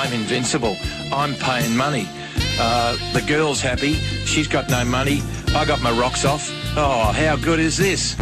I'm invincible. I'm paying money. The girl's happy. She's got no money. I got my rocks off. Oh, how good is this?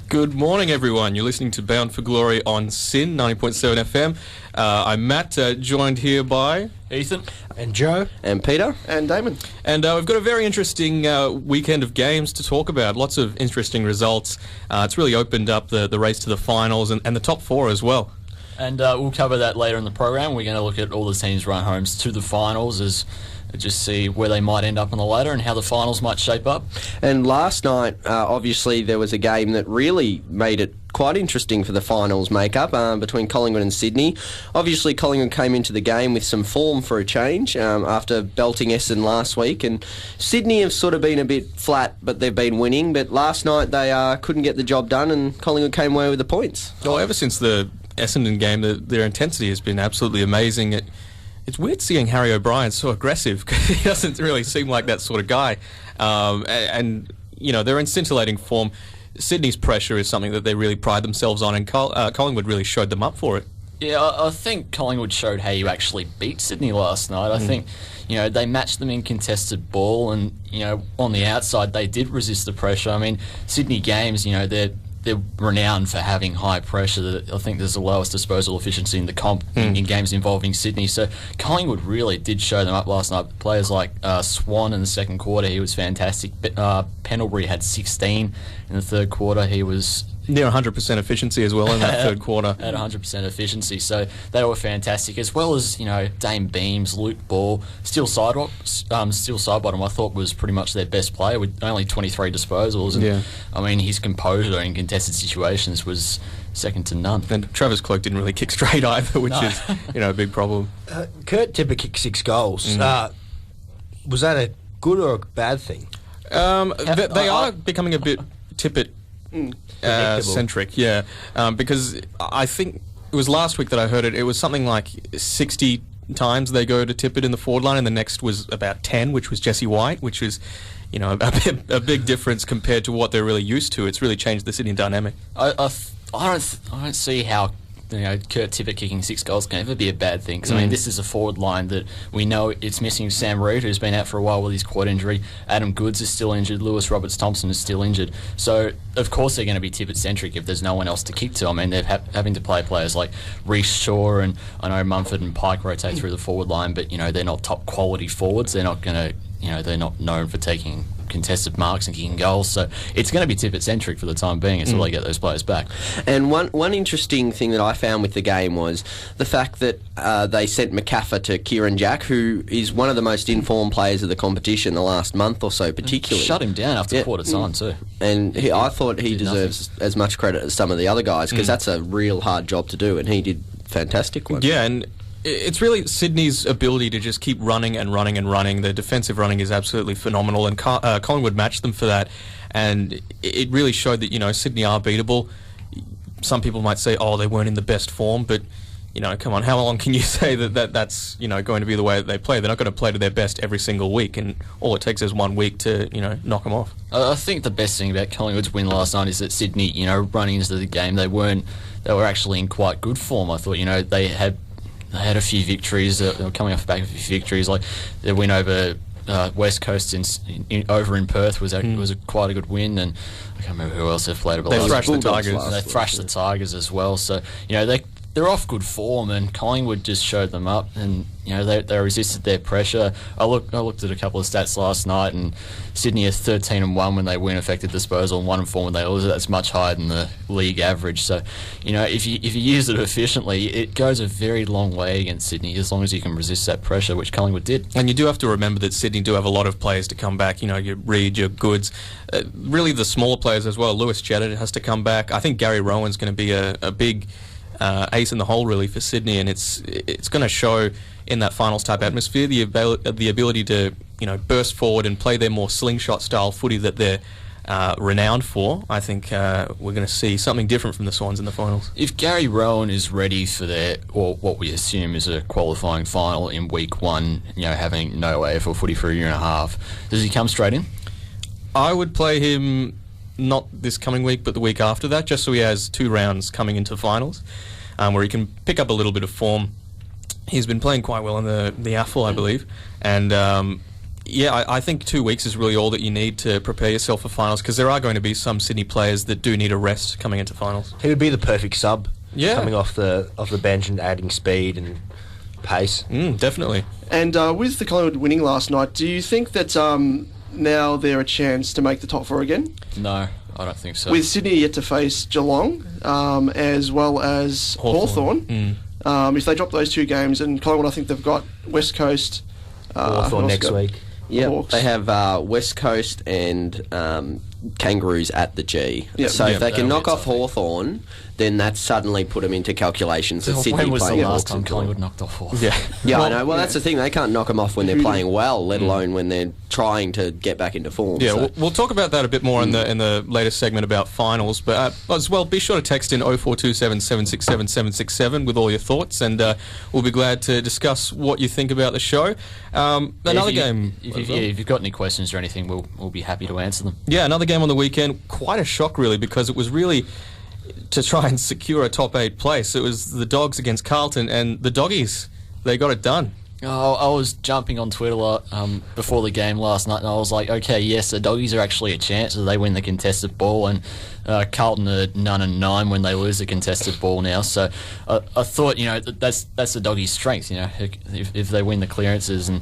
Good morning, everyone. You're listening to Bound for Glory on SYN 90.7 FM. I'm Matt, joined here by Ethan and Joe and Peter and Damon. And we've got a very interesting weekend of games to talk about. Lots of interesting results. It's really opened up the race to the finals and the top four as well. And we'll cover that later in the program. We're going to look at all the teams' run homes to the finals as just see where they might end up on the ladder and how the finals might shape up. And last night, obviously, there was a game that really made it quite interesting for the finals make-up between Collingwood and Sydney. Obviously, Collingwood came into the game with some form for a change after belting Essendon last week, and Sydney have sort of been a bit flat, but they've been winning. But last night, they couldn't get the job done, and Collingwood came away with the points. Well, ever since the Essendon game, their intensity has been absolutely amazing. It's weird seeing Harry O'Brien so aggressive because he doesn't really seem like that sort of guy. And you know, they're in scintillating form. Sydney's pressure is something that they really pride themselves on, and Collingwood really showed them up for it. Yeah, I think Collingwood showed how you actually beat Sydney last night. I think, you know, they matched them in contested ball, and, you know, on the outside they did resist the pressure. I mean, Sydney games, you know, they're renowned for having high pressure. I think there's the lowest disposal efficiency in the comp in games involving Sydney. So Collingwood really did show them up last night. Players like Swan in the second quarter, he was fantastic. Pendlebury had 16 in the third quarter. He was near 100% efficiency as well in that third quarter. At 100% efficiency, so they were fantastic. As well as, you know, Dane Beams, Luke Ball, Steele Sidebottom, I thought was pretty much their best player with only 23 disposals. And, yeah. I mean, his composure in contested situations was second to none. And Travis Cloak didn't really kick straight either, which is, you know, a big problem. Kurt Tipper kicked 6 goals. Was that a good or a bad thing? They are becoming a bit Tippett centric, yeah. Because I think it was last week that I heard it. It was something like 60 times they go to Tippett in the forward line, and the next was about 10, which was Jesse White, which was, you know, a big difference compared to what they're really used to. It's really changed the Sydney dynamic. I don't see how, you know, Kurt Tippett kicking 6 goals can ever be a bad thing. Because I mean, this is a forward line that we know it's missing Sam Reid, who's been out for a while with his quad injury. Adam Goods is still injured. Lewis Roberts-Thompson is still injured. So of course they're going to be Tippett-centric if there's no one else to kick to. I mean, they're having to play players like Reece Shaw, and I know Mumford and Pike rotate through the forward line, but, you know, they're not top quality forwards. They're not going to, you know, they're not known for taking contested marks and kicking goals, so it's going to be Tippett-centric for the time being until they get those players back. And one interesting thing that I found with the game was the fact that they sent McCaffer to Kieran Jack, who is one of the most informed players of the competition the last month or so, particularly. Shut him down after quarter time too. And I thought he deserves as much credit as some of the other guys, because that's a real hard job to do, and he did fantastic work. Yeah, and it's really Sydney's ability to just keep running and running and running. Their defensive running is absolutely phenomenal, and Collingwood matched them for that. And it really showed that, you know, Sydney are beatable. Some people might say, oh, they weren't in the best form, but, you know, come on, how long can you say that's, you know, going to be the way that they play? They're not going to play to their best every single week, and all it takes is 1 week to, you know, knock them off. I think the best thing about Collingwood's win last night is that Sydney, you know, running into the game, they were actually in quite good form. I thought, you know, they had a few victories. They were coming off the back of a few victories, like their win over West Coast over in Perth was quite a good win, and I can't remember who else they've played. They thrashed the Tigers. They thrashed the Tigers as well. So, you know, they're off good form, and Collingwood just showed them up, and, you know, they resisted their pressure. I looked at a couple of stats last night, and Sydney are 13-1 when they win effective disposal, and 1-4 when they lose it. That's much higher than the league average. So, you know, if you use it efficiently, it goes a very long way against Sydney, as long as you can resist that pressure, which Collingwood did. And you do have to remember that Sydney do have a lot of players to come back. You know, your Reid, your Goods, really the smaller players as well. Lewis Jetta has to come back. I think Gary Rowan's going to be a big ace in the hole really for Sydney, and it's going to show in that finals type atmosphere the ability to burst forward and play their more slingshot style footy that they're renowned for. I think we're going to see something different from the Swans in the finals. If Gary Rowan is ready for or what we assume is a qualifying final in week 1, having no AFL footy for a year and a half, does he come straight in? I would play him not this coming week, but the week after that, just so he has 2 rounds coming into finals, where he can pick up a little bit of form. He's been playing quite well in the AFL, I believe, and I think 2 weeks is really all that you need to prepare yourself for finals, because there are going to be some Sydney players that do need a rest coming into finals. He would be the perfect sub, Yeah. coming off the bench and adding speed and pace. Definitely. And with the Collingwood winning last night, do you think that now they're a chance to make the top 4 again? No, I don't think so. With Sydney yet to face Geelong, as well as Hawthorn. If they drop those 2 games, and Collingwood, I think they've got West Coast. Hawthorn next week. Yeah, they have West Coast and Kangaroos at the G. Yep. So if Yep, they can that'll knock be off Hawthorn, then that's suddenly put them into calculations that Sydney when was the playing last time Hawthorn. Collingwood knocked off Hawthorn? Yeah. Yeah, I know. Well, that's the thing. They can't knock them off when they're playing well, let alone when they're trying to get back into form. Yeah, so. we'll talk about that a bit more in the latest segment about finals. But as well, be sure to text in 0427 767 767 with all your thoughts, and we'll be glad to discuss what you think about the show. Another game. If you've got any questions or anything, we'll be happy to answer them. Yeah, another game on the weekend. Quite a shock, really, because it was really to try and secure a top 8 place. It was the Dogs against Carlton, and the Doggies, they got it done. Oh, I was jumping on Twitter before the game last night, and I was like, okay, yes, the Doggies are actually a chance that they win the contested ball, and Carlton are 9-9 when they lose the contested ball now. So I thought, that's the Doggies' strength. If they win the clearances and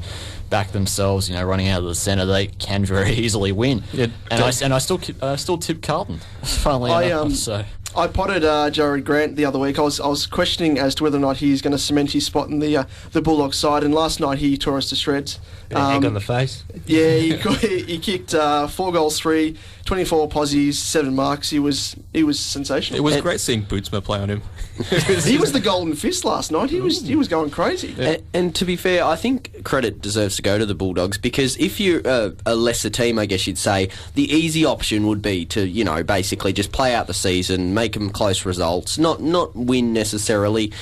back themselves, running out of the centre, they can very easily win. Yeah, and I still tip Carlton. Funnily enough, so. I potted Jared Grant the other week. I was questioning as to whether or not he's going to cement his spot in the Bulldogs side, and last night he tore us to shreds. Egg on the face. Yeah, he kicked 4 goals, 3, 24 posies, 7 marks. He was sensational. It was great seeing Bootsma play on him. He was the golden fist last night. He was going crazy. Yeah. And to be fair, I think credit deserves to go to the Bulldogs, because if you're a lesser team, I guess you'd say, the easy option would be to, basically just play out the season, make them close results, not win necessarily,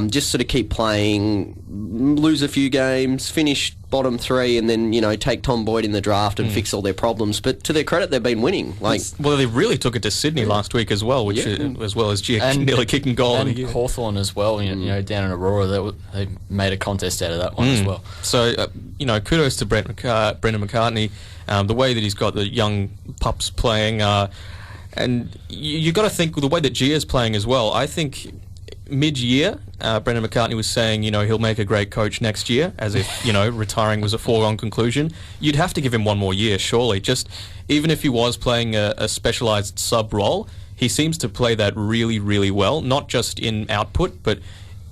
just sort of keep playing, lose a few games, finish bottom 3, and then take Tom Boyd in the draft and fix all their problems. But to their credit, they've been winning. Well, they really took it to Sydney last week as well, which as well as nearly kicking goal. And Hawthorn as well, down in Aurora, they made a contest out of that one as well. So, kudos to Brendan McCartney, the way that he's got the young pups playing, and you got to think the way that Gia's playing as well. I think mid-year, Brendan McCartney was saying, he'll make a great coach next year, as if, retiring was a foregone conclusion. You'd have to give him one more year, surely. Just even if he was playing a specialised sub role, he seems to play that really, really well, not just in output, but,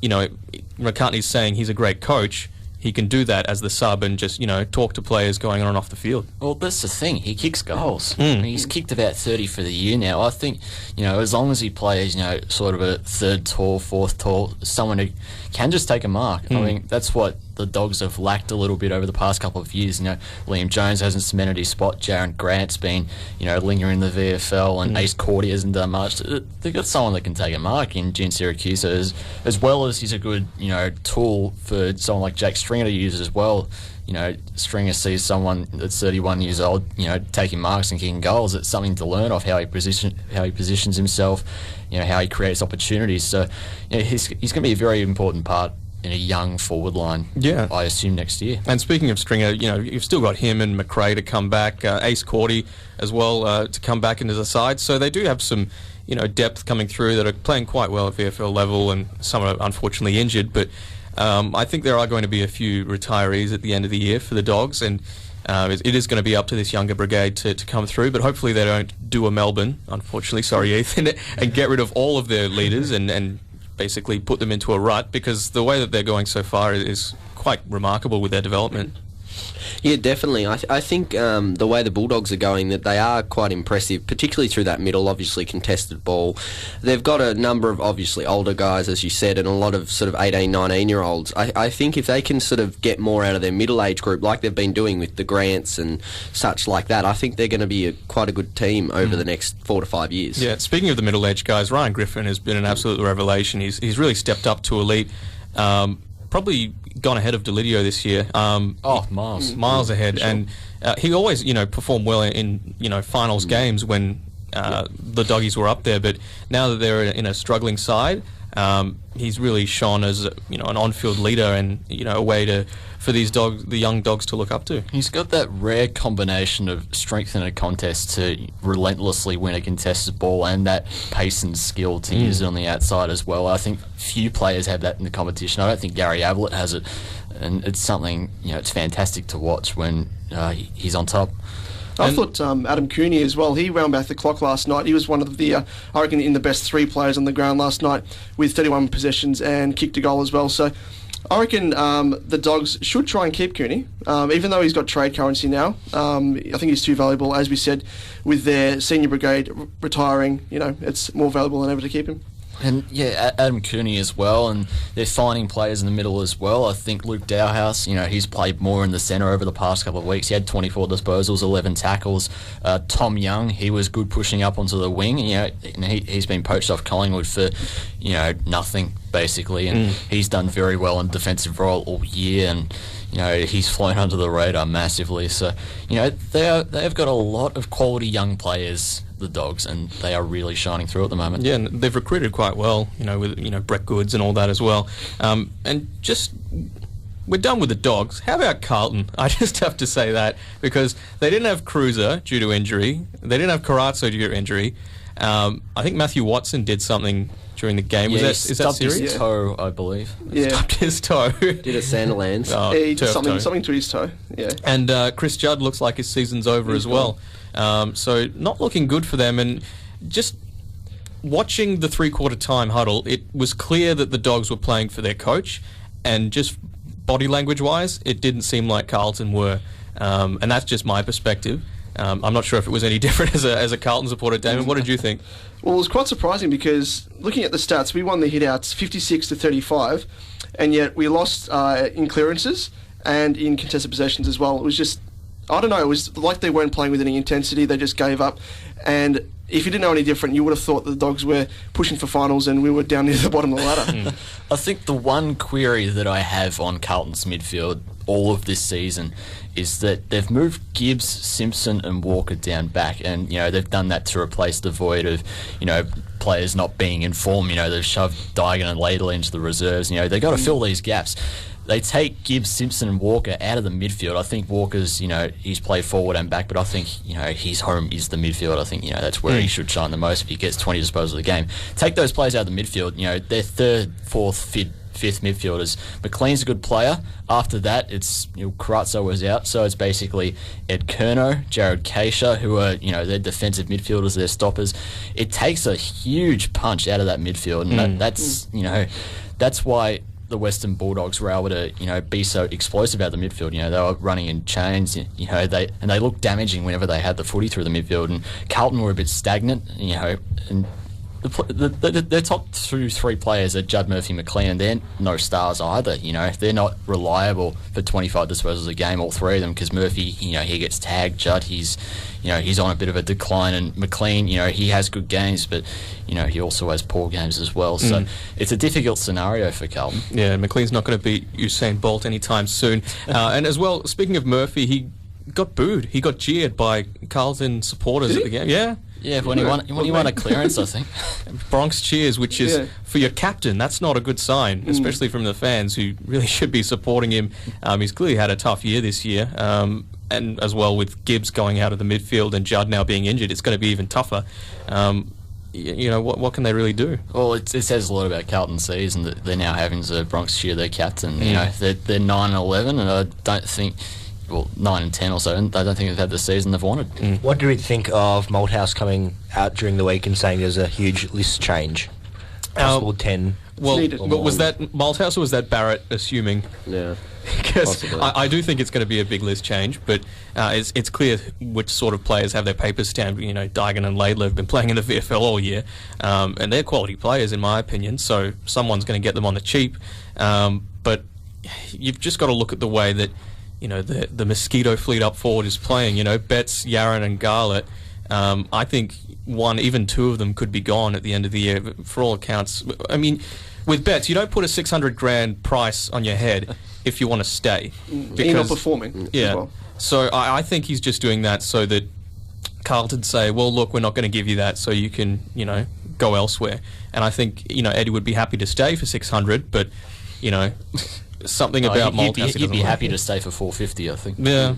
McCartney's saying he's a great coach. He can do that as the sub and just, talk to players going on and off the field. Well, that's the thing. He kicks goals. He's kicked about 30 for the year now. I think, as long as he plays, sort of a third tall, fourth tall, someone who can just take a mark. I mean, that's what the Dogs have lacked a little bit over the past couple of years. Liam Jones hasn't cemented his spot. Jaron Grant's been, lingering in the VFL, and Ace Cordy hasn't done much. They've got someone that can take a mark in Gene Syracuse, as well as he's a good, tool for someone like Jake Stringer to use as well. Stringer sees someone that's 31 years old, taking marks and kicking goals. It's something to learn off how he positions himself, how he creates opportunities. So, he's going to be a very important part in a young forward line, I assume, next year. And speaking of Stringer, you've still got him and McRae to come back, Ace Cordy as well to come back into the side. So they do have some, depth coming through that are playing quite well at VFL level, and some are unfortunately injured. But I think there are going to be a few retirees at the end of the year for the Dogs, and it is going to be up to this younger brigade to come through. But hopefully they don't do a Melbourne, unfortunately, sorry Ethan, and get rid of all of their leaders and basically put them into a rut, because the way that they're going so far is quite remarkable with their development. Yeah, definitely. I think the way the Bulldogs are going, that they are quite impressive, particularly through that middle, obviously contested ball. They've got a number of obviously older guys, as you said, and a lot of sort of 18, 19-year-olds. I think if they can sort of get more out of their middle age group, like they've been doing with the Grants and such like that, I think they're going to be quite a good team over the next 4 to 5 years. Yeah, speaking of the middle age guys, Ryan Griffin has been an absolute revelation. He's really stepped up to elite. Probably gone ahead of Delidio this year. Miles ahead, sure. And he always, performed well in finals games when the Doggies were up there. But now that they're in a struggling side, he's really shone as an on-field leader and a way for these dogs, the young dogs, to look up to. He's got that rare combination of strength in a contest to relentlessly win a contested ball and that pace and skill to use it on the outside as well. I think few players have that in the competition. I don't think Gary Ablett has it, and it's something, it's fantastic to watch when he's on top. I thought Adam Cooney as well, he wound back the clock last night. He was one of the, I reckon, in the best 3 players on the ground last night with 31 possessions and kicked a goal as well. So I reckon the Dogs should try and keep Cooney, even though he's got trade currency now. I think he's too valuable. As we said, with their senior brigade retiring, it's more valuable than ever to keep him. And Adam Cooney as well, and they're finding players in the middle as well. I think Luke Dowhouse, he's played more in the centre over the past couple of weeks. He had 24 disposals, 11 tackles. Tom Young, he was good pushing up onto the wing. He's been poached off Collingwood for, nothing basically, and he's done very well in defensive role all year, and he's flown under the radar massively. So, they've got a lot of quality young players, the Dogs, and they are really shining through at the moment. Yeah, and they've recruited quite well, with Brett Goods and all that as well. And just, we're done with the Dogs. How about Carlton? I just have to say that, because they didn't have Cruiser due to injury. They didn't have Carazzo due to injury. I think Matthew Watson did something during the game. Is that serious? His toe, I believe. Yeah. Stubbed his toe. Did a Sandilands. He did something to his toe. Yeah. And Chris Judd looks like his season's over as well. So not looking good for them. And just watching the three-quarter time huddle, it was clear that the Dogs were playing for their coach, and just body language-wise, it didn't seem like Carlton were. And that's just my perspective. I'm not sure if it was any different as a Carlton supporter. Damon, what did you think? Well, it was quite surprising, because looking at the stats, we won the hit-outs 56 to 35, and yet we lost in clearances and in contested possessions as well. It was just, I don't know, it was like they weren't playing with any intensity. They just gave up. And if you didn't know any different, you would have thought that the Dogs were pushing for finals and we were down near the bottom of the ladder. I think the one query that I have on Carlton's midfield all of this season is that they've moved Gibbs, Simpson and Walker down back, and they've done that to replace the void of players not being in form. They've shoved Digan and Ladle into the reserves. They've got to fill these gaps. They take Gibbs, Simpson and Walker out of the midfield. I think Walker's, he's played forward and back, but I think, his home is the midfield. I think, that's where he should shine the most if he gets 20 disposals of the game. Take those players out of the midfield, they're third, fourth, fifth midfielders. McLean's a good player. After that, it's Carazzo was out, so it's basically Ed Kerno, Jared Keisha, who are they're defensive midfielders, they're stoppers. It takes a huge punch out of that midfield, and that's why the Western Bulldogs were able to be so explosive out the midfield. They were running in chains. They looked damaging whenever they had the footy through the midfield. And Carlton were a bit stagnant. And their top three players are Judd, Murphy, McLean, and they're no stars either. They're not reliable for 25 disposals a game, all three of them, because Murphy, he gets tagged. Judd, he's on a bit of a decline, and McLean, he has good games, but he also has poor games as well. So it's a difficult scenario for Carlton. Yeah, McLean's not going to beat Usain Bolt anytime soon. And as well, speaking of Murphy, he got booed. He got jeered by Carlton supporters at the game. Yeah. Yeah, when he won a clearance, I think. Bronx cheers, which is for your captain. That's not a good sign, especially from the fans who really should be supporting him. He's clearly had a tough year this year. And as well, with Gibbs going out of the midfield and Judd now being injured, it's going to be even tougher. What can they really do? Well, it says a lot about Carlton's season that they're now having to Bronx cheer their captain. They're 9-11, and I don't think... Well, 9 and 10 or so, and I don't think they've had the season they've wanted. What do we think of Malthouse coming out during the week and saying there's a huge list change? Possible 10. Well, was that Malthouse or was that Barrett assuming? Yeah. because Possibly. I do think it's going to be a big list change, but it's clear which sort of players have their papers stamped. You know, Daigen and Laidler have been playing in the VFL all year, and they're quality players in my opinion, so someone's going to get them on the cheap. But you've just got to look at the way that, you know, the Mosquito fleet up forward is playing. You know, Betts, Yaron and Garlett. I think even two of them could be gone at the end of the year for all accounts. I mean, with Betts, you don't put a $600,000 price on your head if you want to stay. You're not performing. Yeah. As well. So I think he's just doing that so that Carlton say, well, look, we're not going to give you that, so you can, you know, go elsewhere. And I think, you know, Eddie would be happy to stay for 600, but, you know, something about Malthouse. He'd be happy to stay for 450, I think. Yeah,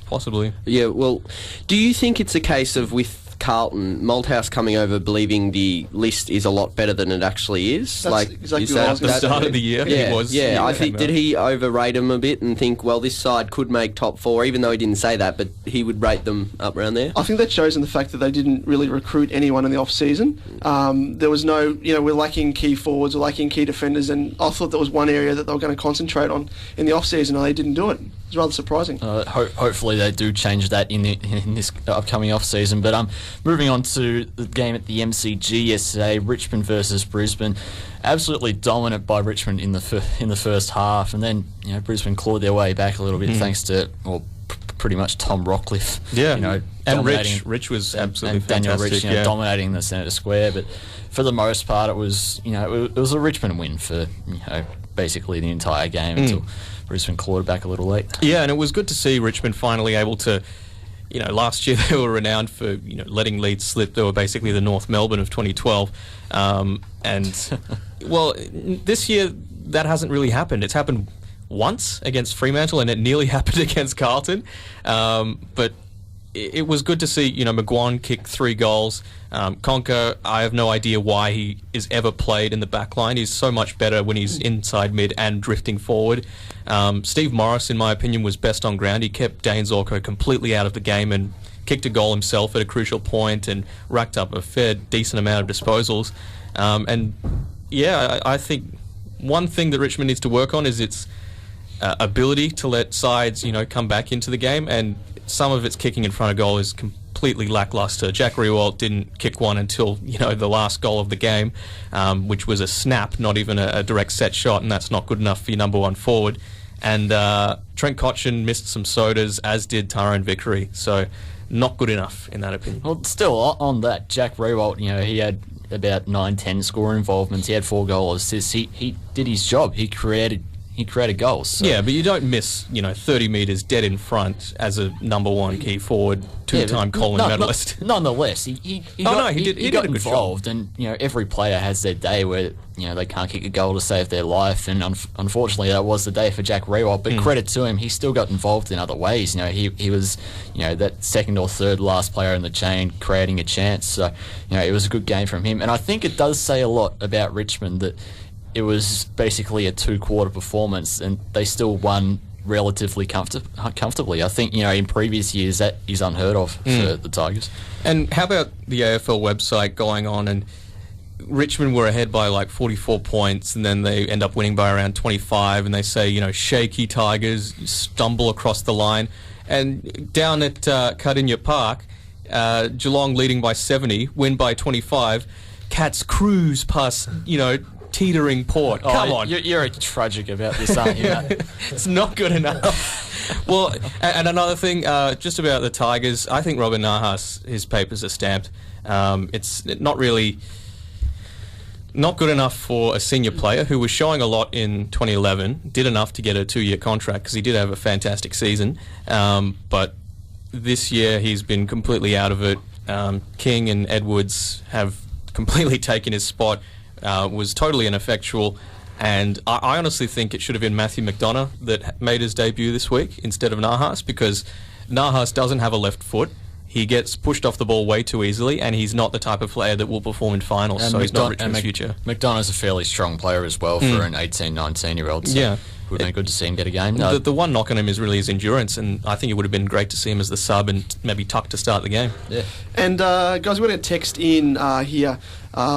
possibly. Yeah, well, do you think it's a case of with Carlton, Malthouse coming over believing the list is a lot better than it actually is? That's exactly what I was At the start of the year, Yeah, he was. yeah. I think, did he overrate them a bit and think, well, this side could make top four, even though he didn't say that, but he would rate them up around there? I think that shows in the fact that they didn't really recruit anyone in the off-season. There was no, you know, we're lacking key forwards, we're lacking key defenders, and I thought that was one area that they were going to concentrate on in the off-season, and they didn't do it. It's rather surprising. Hopefully they do change that in this upcoming off-season. But moving on to the game at the MCG yesterday, Richmond versus Brisbane. Absolutely dominant by Richmond in the first half, and then, you know, Brisbane clawed their way back a little bit thanks to, well, pretty much Tom Rockcliffe. Yeah, you know, and Rich was absolutely and Daniel fantastic. Rich, you know, dominating the Senator Square. But for the most part, it was, you know, it was a Richmond win for, you know, basically the entire game until Brisbane clawed back a little late. Yeah, and it was good to see Richmond finally able to, you know, last year they were renowned for, you know, letting leads slip. They were basically the North Melbourne of 2012. And, well, this year that hasn't really happened. It's happened once against Fremantle, and it nearly happened against Carlton. But it was good to see, you know, McGuan kick 3 goals. Conker, I have no idea why he is ever played in the back line. He's so much better when he's inside mid and drifting forward. Steve Morris, in my opinion, was best on ground. He kept Dane Zorko completely out of the game and kicked a goal himself at a crucial point and racked up a fair decent amount of disposals. And yeah, I think one thing that Richmond needs to work on is its ability to let sides, you know, come back into the game, and some of its kicking in front of goal is completely lackluster. Jack Riewoldt didn't kick one until, you know, the last goal of the game, which was a snap, not even a direct set shot, and that's not good enough for your number one forward. And Trent Cotchin missed some sodas, as did Tyrone Vickery, so not good enough in that opinion. Well, still on that, Jack Riewoldt, you know, he had about 9-10 score involvements. He had 4 goal assists. He did his job. He created goals. So. Yeah, but you don't miss, you know, 30 metres dead in front as a number one key forward, 2-time Coleman medalist. Nonetheless, he got involved, and, you know, every player has their day where, you know, they can't kick a goal to save their life, and unfortunately that was the day for Jack Riewoldt. But credit to him, he still got involved in other ways. You know, he was, you know, that second or third last player in the chain creating a chance. So, you know, it was a good game from him, and I think it does say a lot about Richmond that it was basically a 2-quarter performance, and they still won relatively comfortably. I think, you know, in previous years that is unheard of for the Tigers. And how about the AFL website going on, and Richmond were ahead by like 44 points, and then they end up winning by around 25, and they say, you know, shaky Tigers stumble across the line. And down at Cardinia Park, Geelong leading by 70, win by 25, Cats cruise past, you know, teetering Port. Come on. You're tragic about this, aren't you? It's not good enough. Well, and another thing, just about the Tigers, I think Robin Nahas, his papers are stamped. It's not good enough for a senior player who was showing a lot in 2011, did enough to get a 2-year contract because he did have a fantastic season. But this year he's been completely out of it. King and Edwards have completely taken his spot. Was totally ineffectual, and I honestly think it should have been Matthew McDonough that made his debut this week instead of Nahas, because Nahas doesn't have a left foot. He gets pushed off the ball way too easily, and he's not the type of player that will perform in finals, so he's not Richmond's future. McDonough's a fairly strong player as well for an 18, 19-year-old, so it would have been good to see him get a game. No. The one knock on him is really his endurance, and I think it would have been great to see him as the sub and maybe Tuck to start the game. Yeah. And guys, we got a text in here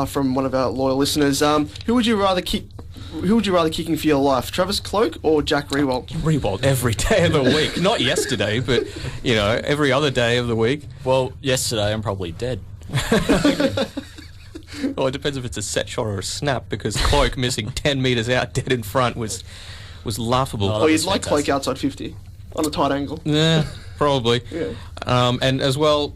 from one of our loyal listeners. Who would you rather kick who would you rather kicking for your life, Travis Cloke or Jack Riewoldt? Riewoldt every day of the week. Not yesterday, but, every other day of the week. Well, yesterday I'm probably dead. Well, it depends if it's a set shot or a snap, because Cloke missing 10 metres out dead in front was laughable. Oh, you'd like Cloke outside 50 on a tight angle. Yeah, probably. Yeah. And as well,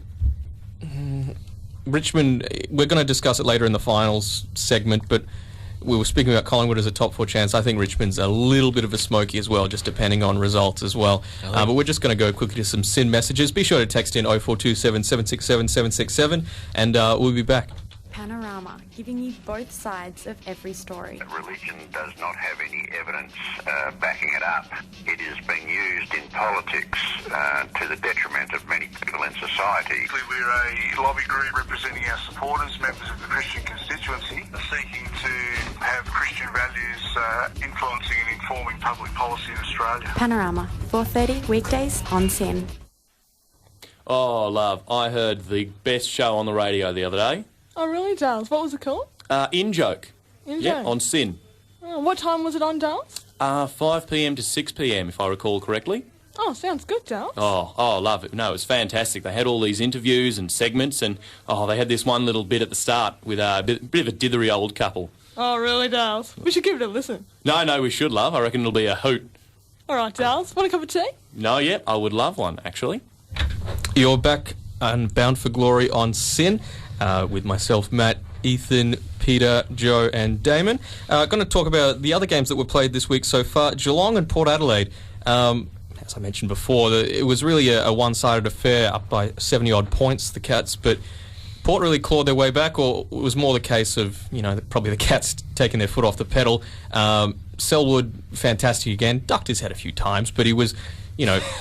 Richmond, we're going to discuss it later in the finals segment, but we were speaking about Collingwood as a top 4 chance. I think Richmond's a little bit of a smoky as well, just depending on results as well. But we're just going to go quickly to some SYN messages. Be sure to text in 0427 767 767, and we'll be back. Panorama, giving you both sides of every story. Religion does not have any evidence backing it up. It is being used in politics to the detriment of many people in society. We're a lobby group representing our supporters, members of the Christian constituency, seeking to have Christian values influencing and informing public policy in Australia. Panorama, 4:30 weekdays on SYN. Oh, love, I heard the best show on the radio the other day. Oh, really, Giles? What was it called? In Joke. In Yeah, Joke? on SYN. Oh, what time was it on, Giles? 5 p.m. to 6 p.m, if I recall correctly. Oh, sounds good, Giles. Oh, love it. No, it was fantastic. They had all these interviews and segments, and, they had this one little bit at the start with a bit of a dithery old couple. Oh, really, Giles? We should give it a listen. No, we should, love. I reckon it'll be a hoot. All right, Giles. Want a cup of tea? No, yeah, I would love one, actually. You're back and Bound for Glory on SYN with myself, Matt, Ethan, Peter, Joe and Damon. Going to talk about the other games that were played this week so far. Geelong and Port Adelaide. As I mentioned before, it was really a one-sided affair, up by 70-odd points, the Cats, but Port really clawed their way back, or it was more the case of, probably the Cats taking their foot off the pedal. Selwood, fantastic again, ducked his head a few times, but he was,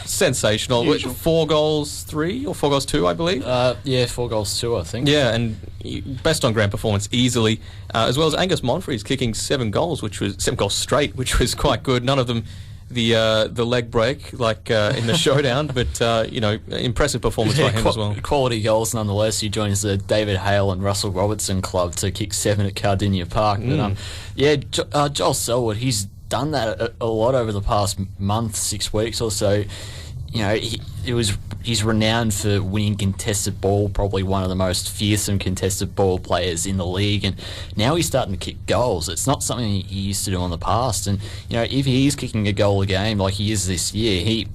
sensational. 4 goals 3 or 4 goals 2, I believe. 4 goals 2, I think. Yeah, and best on ground performance easily, as well as Angus Monfries kicking 7 goals straight, which was quite good. None of them the leg break like in the showdown, but impressive performance by him as well. Quality goals nonetheless. He joins the David Hale and Russell Robertson club to kick 7 at Cardinia Park. But Joel Selwood, he's done that a lot over the past month, 6 weeks or so. He's renowned for winning contested ball, probably one of the most fearsome contested ball players in the league, and now he's starting to kick goals. It's not something he used to do in the past, and if he is kicking a goal a game like he is this year, he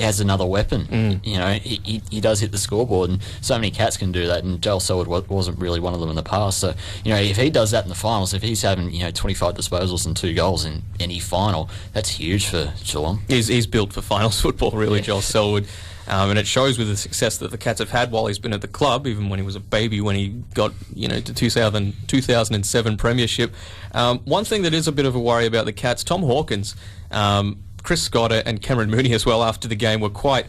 has another weapon. He does hit the scoreboard, and so many Cats can do that, and Joel Selwood wasn't really one of them in the past. So, if he does that in the finals, if he's having 25 disposals and 2 goals in any final, that's huge for Geelong. He's built for finals football, really, Joel Selwood. And it shows with the success that the Cats have had while he's been at the club, even when he was a baby, when he got to 2007 premiership. One thing that is a bit of a worry about the Cats, Tom Hawkins, Chris Scott and Cameron Mooney as well after the game were quite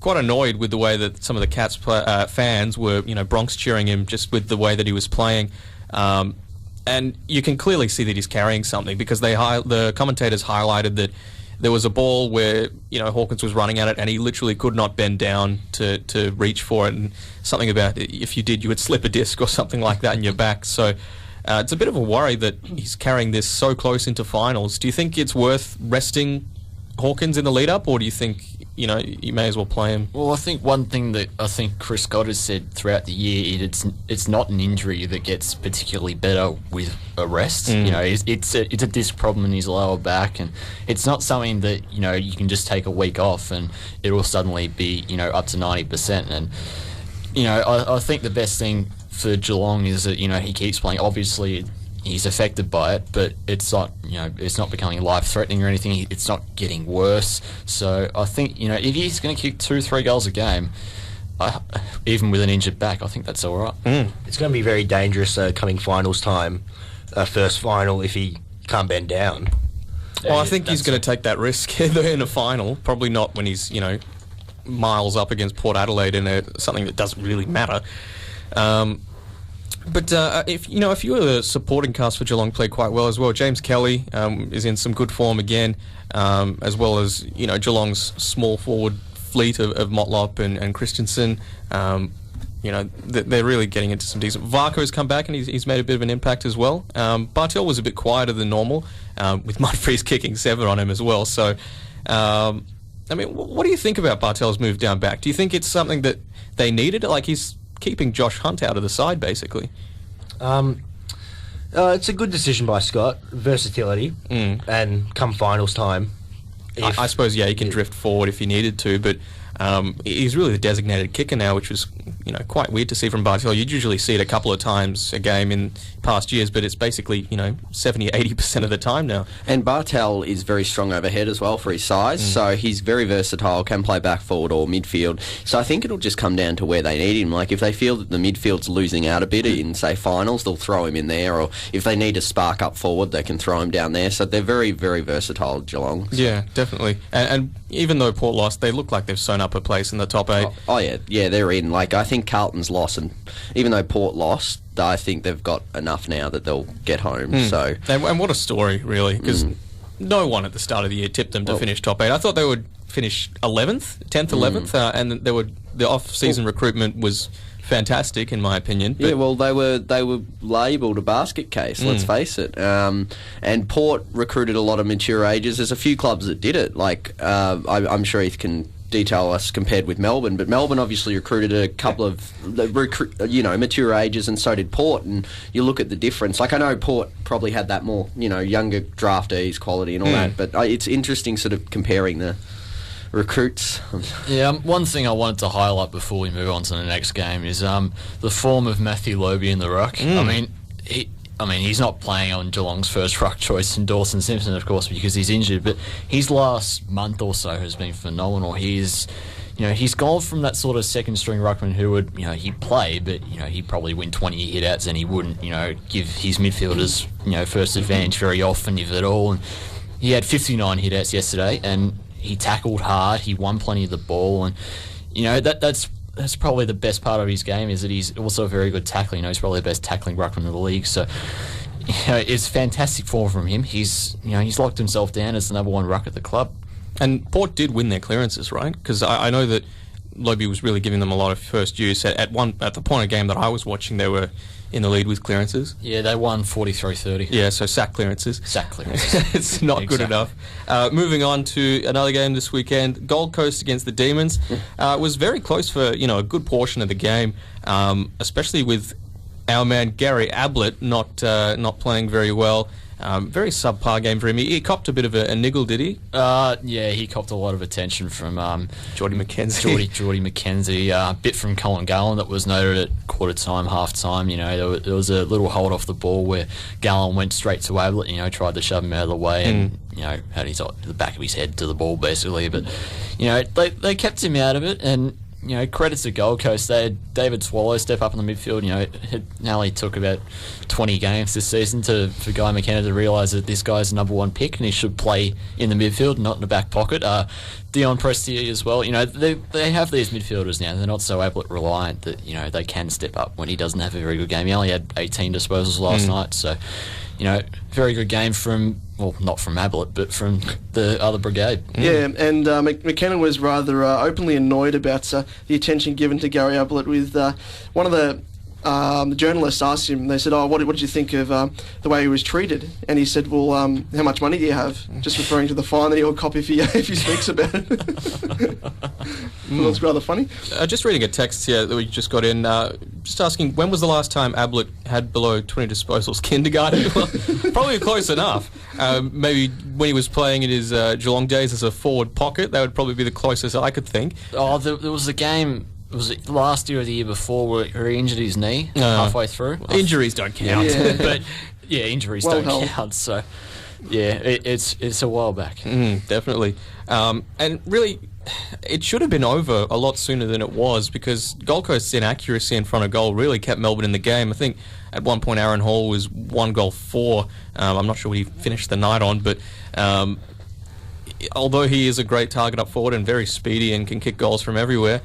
annoyed with the way that some of the Cats fans were, Bronx cheering him just with the way that he was playing. And you can clearly see that he's carrying something, because the commentators highlighted that there was a ball where, Hawkins was running at it and he literally could not bend down to reach for it, and something about if you did, you would slip a disc or something like that in your back. So it's a bit of a worry that he's carrying this so close into finals. Do you think it's worth resting Hawkins in the lead-up, or do you think, you may as well play him? Well, I think one thing that I think Chris Scott has said throughout the year, it's not an injury that gets particularly better with a rest. It's a disc problem in his lower back, and it's not something that, you can just take a week off and it will suddenly be, up to 90%. And, I think the best thing for Geelong is that, he keeps playing. Obviously, he's affected by it, but it's not, it's not becoming life-threatening or anything. It's not getting worse. So I think, if he's going to kick 2-3 goals a game, even with an injured back, I think that's all right. It's going to be very dangerous coming finals time, first final, if he can't bend down. Well, I think he's going to take that risk in a final. Probably not when he's, miles up against Port Adelaide in something that doesn't really matter. But if you were the supporting cast for Geelong, played quite well as well. James Kelly is in some good form again, as well as Geelong's small forward fleet of Motlop and Christensen. they're really getting into some decent. Varco's come back and he's made a bit of an impact as well. Bartel was a bit quieter than normal, with Mudfreeze kicking 7 on him as well. So, what do you think about Bartel's move down back? Do you think it's something that they needed? Like, he's keeping Josh Hunt out of the side, basically. It's a good decision by Scott. Versatility, and come finals time, I suppose, he can drift forward if he needed to, but he's really the designated kicker now, which was quite weird to see from Bartel. You'd usually see it a couple of times a game in past years, but it's basically 70-80% of the time now. And Bartel is very strong overhead as well for his size, so he's very versatile, can play back forward or midfield. So I think it'll just come down to where they need him. Like, if they feel that the midfield's losing out a bit in, say, finals, they'll throw him in there, or if they need a spark up forward, they can throw him down there. So they're very, very versatile, Geelong. So. Yeah, definitely. And even though Port lost, they look like they've sewn up a place in the top 8. Oh yeah, they're in. Like, I think Carlton's lost, and even though Port lost, I think they've got enough now that they'll get home. So, and what a story, really, because no one at the start of the year tipped them to finish top 8. I thought they would finish 11th, 10th, 11th, and the off-season recruitment was fantastic, in my opinion. But they were labelled a basket case, let's face it. And Port recruited a lot of mature ages. There's a few clubs that did it. Like, I'm sure Heath can detail us compared with Melbourne, but Melbourne obviously recruited a couple of mature ages, and so did Port. And you look at the difference. Like, I know Port probably had that more younger draftees quality and all that, but it's interesting sort of comparing the recruits. Yeah, one thing I wanted to highlight before we move on to the next game is the form of Matthew Lobe in the ruck. He's not playing on Geelong's first ruck choice, and Dawson Simpson, of course, because he's injured. But his last month or so has been phenomenal. He's gone from that sort of second string ruckman who would, he'd play, but he'd probably win 20 hit-outs, and he wouldn't, give his midfielders, first advantage very often, if at all. And he had 59 hit-outs yesterday, and he tackled hard. He won plenty of the ball, and that's probably the best part of his game, is that he's also a very good tackler. He's probably the best tackling ruckman in the league. So, it's fantastic form from him. He's locked himself down as the number 1 ruck at the club. And Port did win their clearances, right? Because I know that Lobe was really giving them a lot of first use. At the point of game that I was watching, they were in the lead with clearances. Yeah, they won 43-30. Yeah, so sack clearances. It's not good enough. Moving on to another game this weekend, Gold Coast against the Demons. Was very close for a good portion of the game, especially with our man Gary Ablett not playing very well. Very subpar game for him. He copped a bit of a niggle, did he? Yeah, he copped a lot of attention from Geordie McKenzie. Geordie McKenzie. A bit from Colin Gallen that was noted at quarter time, half time. There was a little hold off the ball where Gallen went straight to Ablett. Tried to shove him out of the way and had the back of his head to the ball basically. But they kept him out of it, and credits to Gold Coast. They had David Swallow step up in the midfield. It only took about 20 games this season for Guy McKenna to realise that this guy's the number 1 pick and he should play in the midfield, not in the back pocket. Dion Prestia as well. They have these midfielders now. They're not so Ablett reliant that they can step up when he doesn't have a very good game. He only had 18 disposals last night, so very good game from, well, not from Ablett, but from the other brigade. Yeah, and McKenna was rather openly annoyed about the attention given to Gary Ablett. With one of the journalists asked him, they said, what did you think of the way he was treated? And he said, well, how much money do you have? Just referring to the fine that he'll cop if he speaks about it. Well, it's rather funny. Just reading a text here that we just got in, just asking, when was the last time Ablett had below 20 disposals? Kindergarten? Well, probably close enough. Maybe when he was playing in his Geelong days as a forward pocket, that would probably be the closest I could think. Oh, there was a game... Was it last year or the year before where he injured his knee halfway through? Injuries don't count. Yeah. But injuries don't count. So it's a while back. Definitely. And really, it should have been over a lot sooner than it was, because Gold Coast's inaccuracy in front of goal really kept Melbourne in the game. I think at one point Aaron Hall was 1 goal 4. I'm not sure what he finished the night on, but although he is a great target up forward and very speedy and can kick goals from everywhere,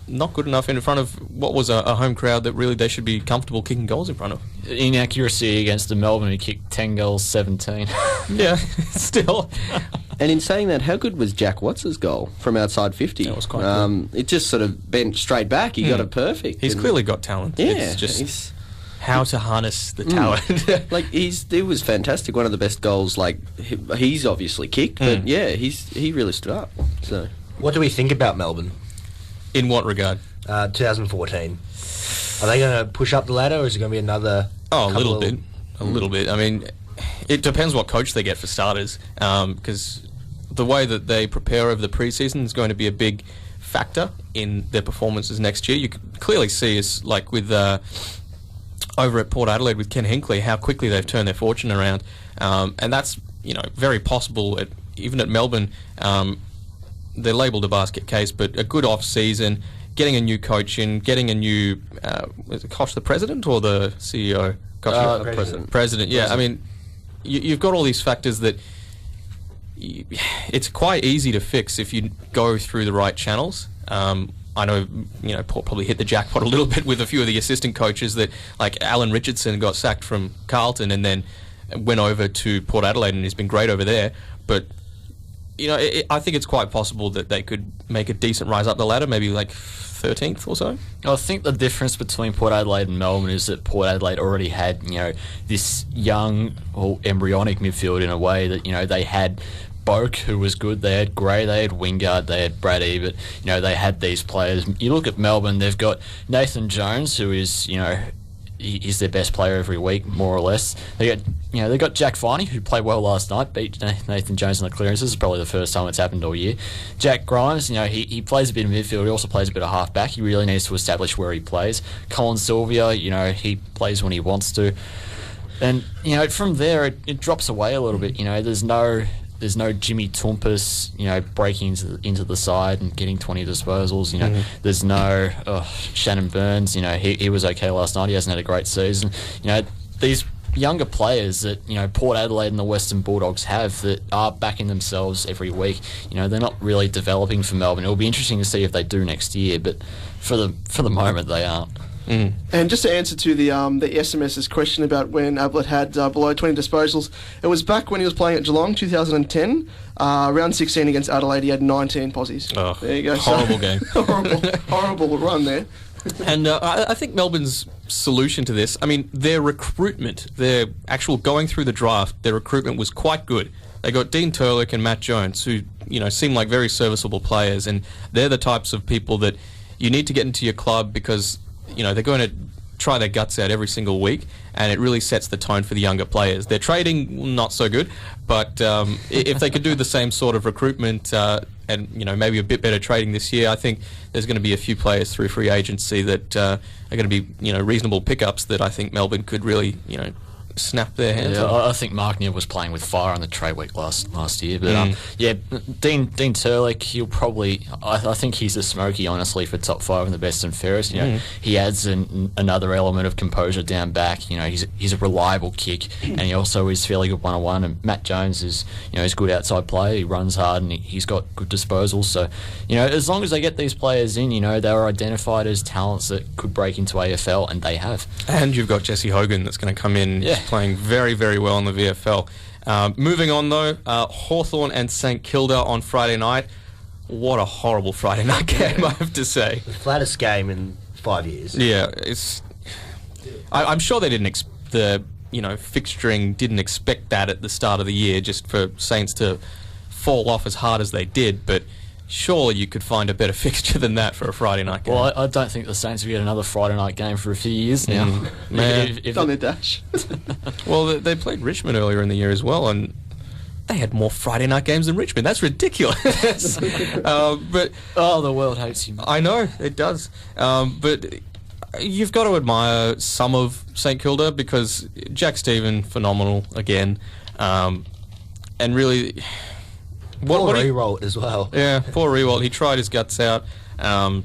not good enough in front of what was a home crowd that really they should be comfortable kicking goals in front of. Inaccuracy against the Melbourne, who kicked 10 goals, 17. Yeah, still. And in saying that, how good was Jack Watts' goal from outside 50? That was quite good. It just sort of bent straight back. He got it perfect. He's clearly got talent. Yeah, It's just how to harness the talent. like it was fantastic. One of the best goals. Like he's obviously kicked, but yeah, he really stood up. So What do we think about Melbourne? In what regard? 2014. Are they going to push up the ladder, or is it going to be another? Oh, a little bit. A little bit. I mean, it depends what coach they get for starters, because the way that they prepare over the preseason is going to be a big factor in their performances next year. You can clearly see, is like with over at Port Adelaide with Ken Hinkley, how quickly they've turned their fortune around, and that's very possible even at Melbourne. They're labelled a basket case, but a good off season, getting a new coach in, getting a new is it Koch the president or the CEO? President. Yeah, I mean, you've got all these factors that it's quite easy to fix if you go through the right channels. I know, Port probably hit the jackpot a little bit with a few of the assistant coaches that, like Alan Richardson, got sacked from Carlton and then went over to Port Adelaide and he's been great over there. But I think it's quite possible that they could make a decent rise up the ladder, maybe like 13th or so. I think the difference between Port Adelaide and Melbourne is that Port Adelaide already had, this young or embryonic midfield in a way that, they had Boak, who was good, they had Gray, they had Wingard, they had Brad Ebert, they had these players. You look at Melbourne, they've got Nathan Jones, who is, he's their best player every week, more or less. They got Jack Viney, who played well last night, beat Nathan Jones in the clearances. It's probably the first time it's happened all year. Jack Grimes, he plays a bit of midfield. He also plays a bit of half-back. He really needs to establish where he plays. Colin Sylvia, he plays when he wants to. And, from there, it drops away a little bit. There's no Jimmy Toumpas, breaking into the side and getting 20 disposals. There's no Shannon Burns. He was okay last night. He hasn't had a great season. These younger players that Port Adelaide and the Western Bulldogs have that are backing themselves every week. They're not really developing for Melbourne. It'll be interesting to see if they do next year, but for the moment they aren't. And just to answer to the SMS's question about when Ablett had below 20 disposals, it was back when he was playing at Geelong, 2010. Round 16 against Adelaide, he had 19 posies. Oh, there you go. Horrible game. horrible run there. And I think Melbourne's solution to this, I mean, their recruitment, their actual going through the draft, their recruitment was quite good. They got Dean Turlick and Matt Jones, who seem like very serviceable players, and they're the types of people that you need to get into your club because they're going to try their guts out every single week, and it really sets the tone for the younger players. Their trading, not so good, but if they could do the same sort of recruitment and maybe a bit better trading this year, I think there's going to be a few players through free agency that are going to be reasonable pickups that I think Melbourne could really snap their hands on. I think Mark Neal was playing with fire on the trade week last year, but Dean Turlick, he'll probably I think he's a smoky, honestly, for top 5 and the best and fairest. He adds another element of composure down back. He's a reliable kick, and he also is fairly good one-on-one. And Matt Jones is he's good outside play. He runs hard and he's got good disposals. So as long as they get these players in, they were identified as talents that could break into AFL, and they have. And you've got Jesse Hogan that's going to come in. Yeah. Playing very, very well in the VFL. Moving on, though, Hawthorn and St Kilda on Friday night. What a horrible Friday night game, I have to say. The flattest game in 5 years. Yeah, I'm sure they didn't. The fixturing didn't expect that at the start of the year, just for Saints to fall off as hard as they did. But surely you could find a better fixture than that for a Friday night game. Well, I don't think the Saints will get another Friday night game for a few years now. If on their dash. Well, they played Richmond earlier in the year as well, and they had more Friday night games than Richmond. That's ridiculous. But the world hates you. I know, it does. But you've got to admire some of St Kilda because Jack Stephen, phenomenal again. And really... Poor Rewalt as well. Yeah, poor Rewalt. He tried his guts out. And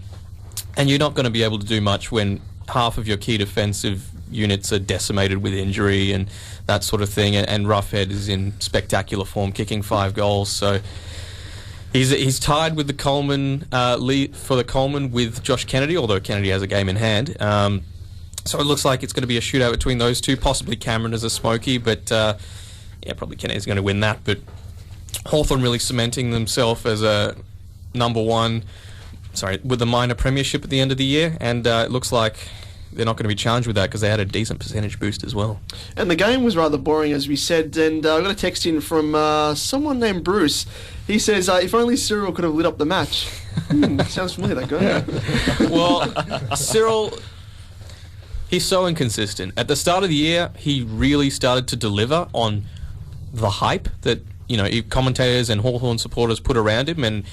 you're not going to be able to do much when half of your key defensive units are decimated with injury and that sort of thing. And Roughhead is in spectacular form, kicking 5 goals. So he's tied with the Coleman lead for the Coleman with Josh Kennedy, although Kennedy has a game in hand. So it looks like it's going to be a shootout between those two. Possibly Cameron as a smoky, but probably Kennedy's going to win that. But Hawthorn really cementing themselves as a number one, with the minor premiership at the end of the year, and it looks like they're not going to be challenged with that because they had a decent percentage boost as well. And the game was rather boring, as we said, and I got a text in from someone named Bruce. He says, if only Cyril could have lit up the match. Sounds familiar, that guy. Well, Cyril, he's so inconsistent. At the start of the year, he really started to deliver on the hype that, commentators and Hawthorn supporters put around him, and,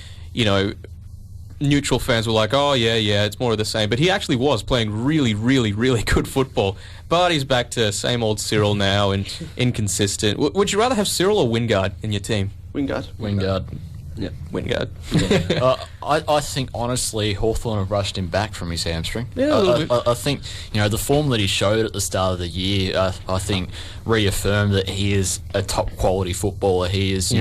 neutral fans were like, oh, yeah, it's more of the same. But he actually was playing really, really, really good football. But he's back to same old Cyril now and inconsistent. Would you rather have Cyril or Wingard in your team? Wingard. Yeah, Wingard. I think, honestly, Hawthorn have rushed him back from his hamstring. Yeah, a little bit. I think, the form that he showed at the start of the year, I think, reaffirmed that he is a top-quality footballer. He is,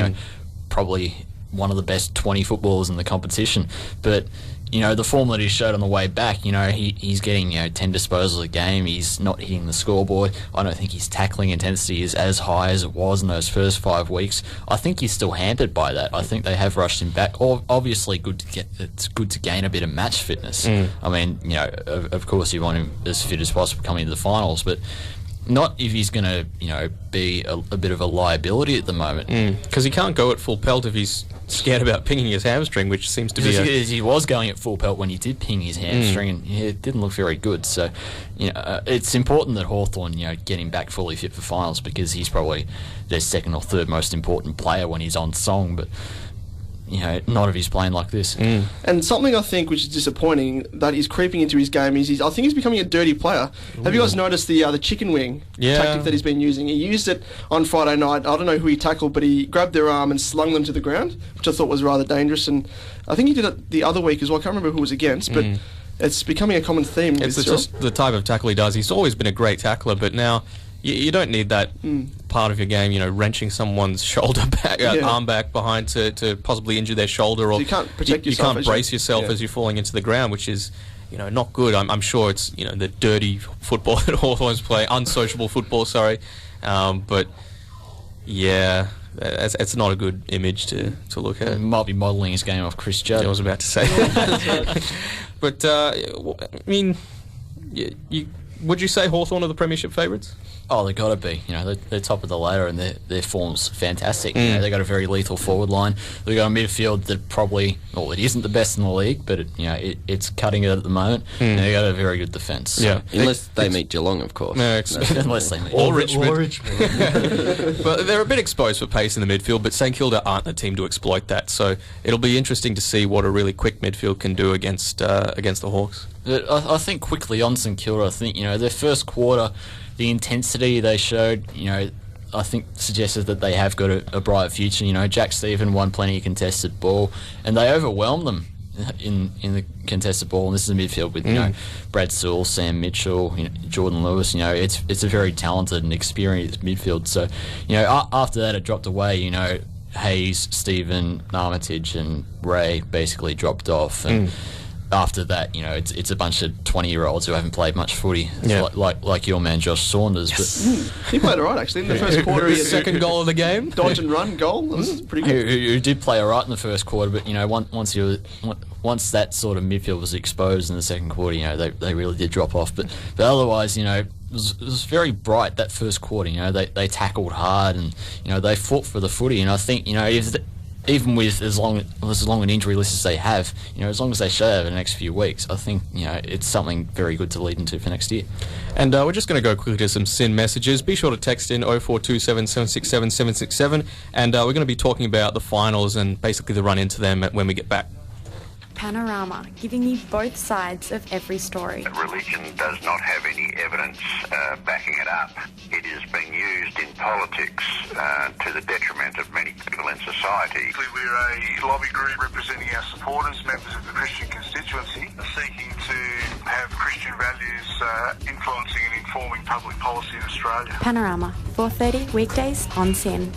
probably one of the best 20 footballers in the competition. But, the form that he showed on the way back, he's getting, 10 disposals a game. He's not hitting the scoreboard. I don't think his tackling intensity is as high as it was in those first 5 weeks. I think he's still hampered by that. I think they have rushed him back. Obviously, it's good to gain a bit of match fitness. I mean, of course you want him as fit as possible coming into the finals, but not if he's going to, be a bit of a liability at the moment. Because he can't go at full pelt if he's scared about pinging his hamstring, which seems to be he was going at full pelt when he did ping his hamstring, and it didn't look very good. So, it's important that Hawthorn, get him back fully fit for finals, because he's probably their second or third most important player when he's on song. But not if he's playing like this. And something I think which is disappointing that is creeping into his game is I think he's becoming a dirty player. Have you guys noticed the chicken wing tactic that he's been using? He used it on Friday night. I don't know who he tackled, but he grabbed their arm and slung them to the ground, which I thought was rather dangerous. And I think he did it the other week as well. I can't remember who it was against, but it's becoming a common theme. It's just the type of tackle he does. He's always been a great tackler, but now you don't need that part of your game, wrenching someone's shoulder back, arm back behind to possibly injure their shoulder, or you can't protect yourself. You can't brace yourself as you're falling into the ground, which is, not good. I'm sure it's, the dirty football that Hawthorns play, unsociable football, sorry. But, yeah, it's not a good image to look at. Might be modelling his game off Chris Judd. I was about to say that. But, I mean, would you say Hawthorn are the premiership favourites? Oh, they've got to be. They're top of the ladder, and their form's fantastic. They've got a very lethal forward line. They've got a midfield that probably, it isn't the best in the league, but it's cutting it at the moment. And they've got a very good defence. So. Unless they meet Geelong, of course. Unless they meet or Richmond. But they're a bit exposed for pace in the midfield, but St Kilda aren't the team to exploit that. So it'll be interesting to see what a really quick midfield can do against the Hawks. I think quickly on St Kilda, I think, their first quarter, the intensity they showed, I think suggested that they have got a bright future. Jack Stephen won plenty of contested ball, and they overwhelmed them in the contested ball. And this is a midfield with Brad Sewell, Sam Mitchell, Jordan Lewis. It's a very talented and experienced midfield. So after that it dropped away. Hayes, Stephen, Armitage, and Ray basically dropped off. And after that, it's a bunch of 20-year-olds who haven't played much footy, like your man Josh Saunders. Yes. But he played all right, actually. In the first quarter, his second goal of the game, dodge and run goal. That was pretty good. Who did play all right in the first quarter, but once that sort of midfield was exposed in the second quarter, they really did drop off. But otherwise, it was very bright that first quarter. They tackled hard, and they fought for the footy. And I think even with as long an injury list as they have, as long as they show over the next few weeks, I think it's something very good to lead into for next year. And we're just going to go quickly to some SYN messages. Be sure to text in 0427 767 767, and we're going to be talking about the finals and basically the run into them when we get back. Panorama, giving you both sides of every story. Religion does not have any evidence backing it up. It is being used in politics to the detriment of many people in society. We're a lobby group representing our supporters, members of the Christian constituency, seeking to have Christian values influencing and informing public policy in Australia. Panorama, 4:30 weekdays on SYN.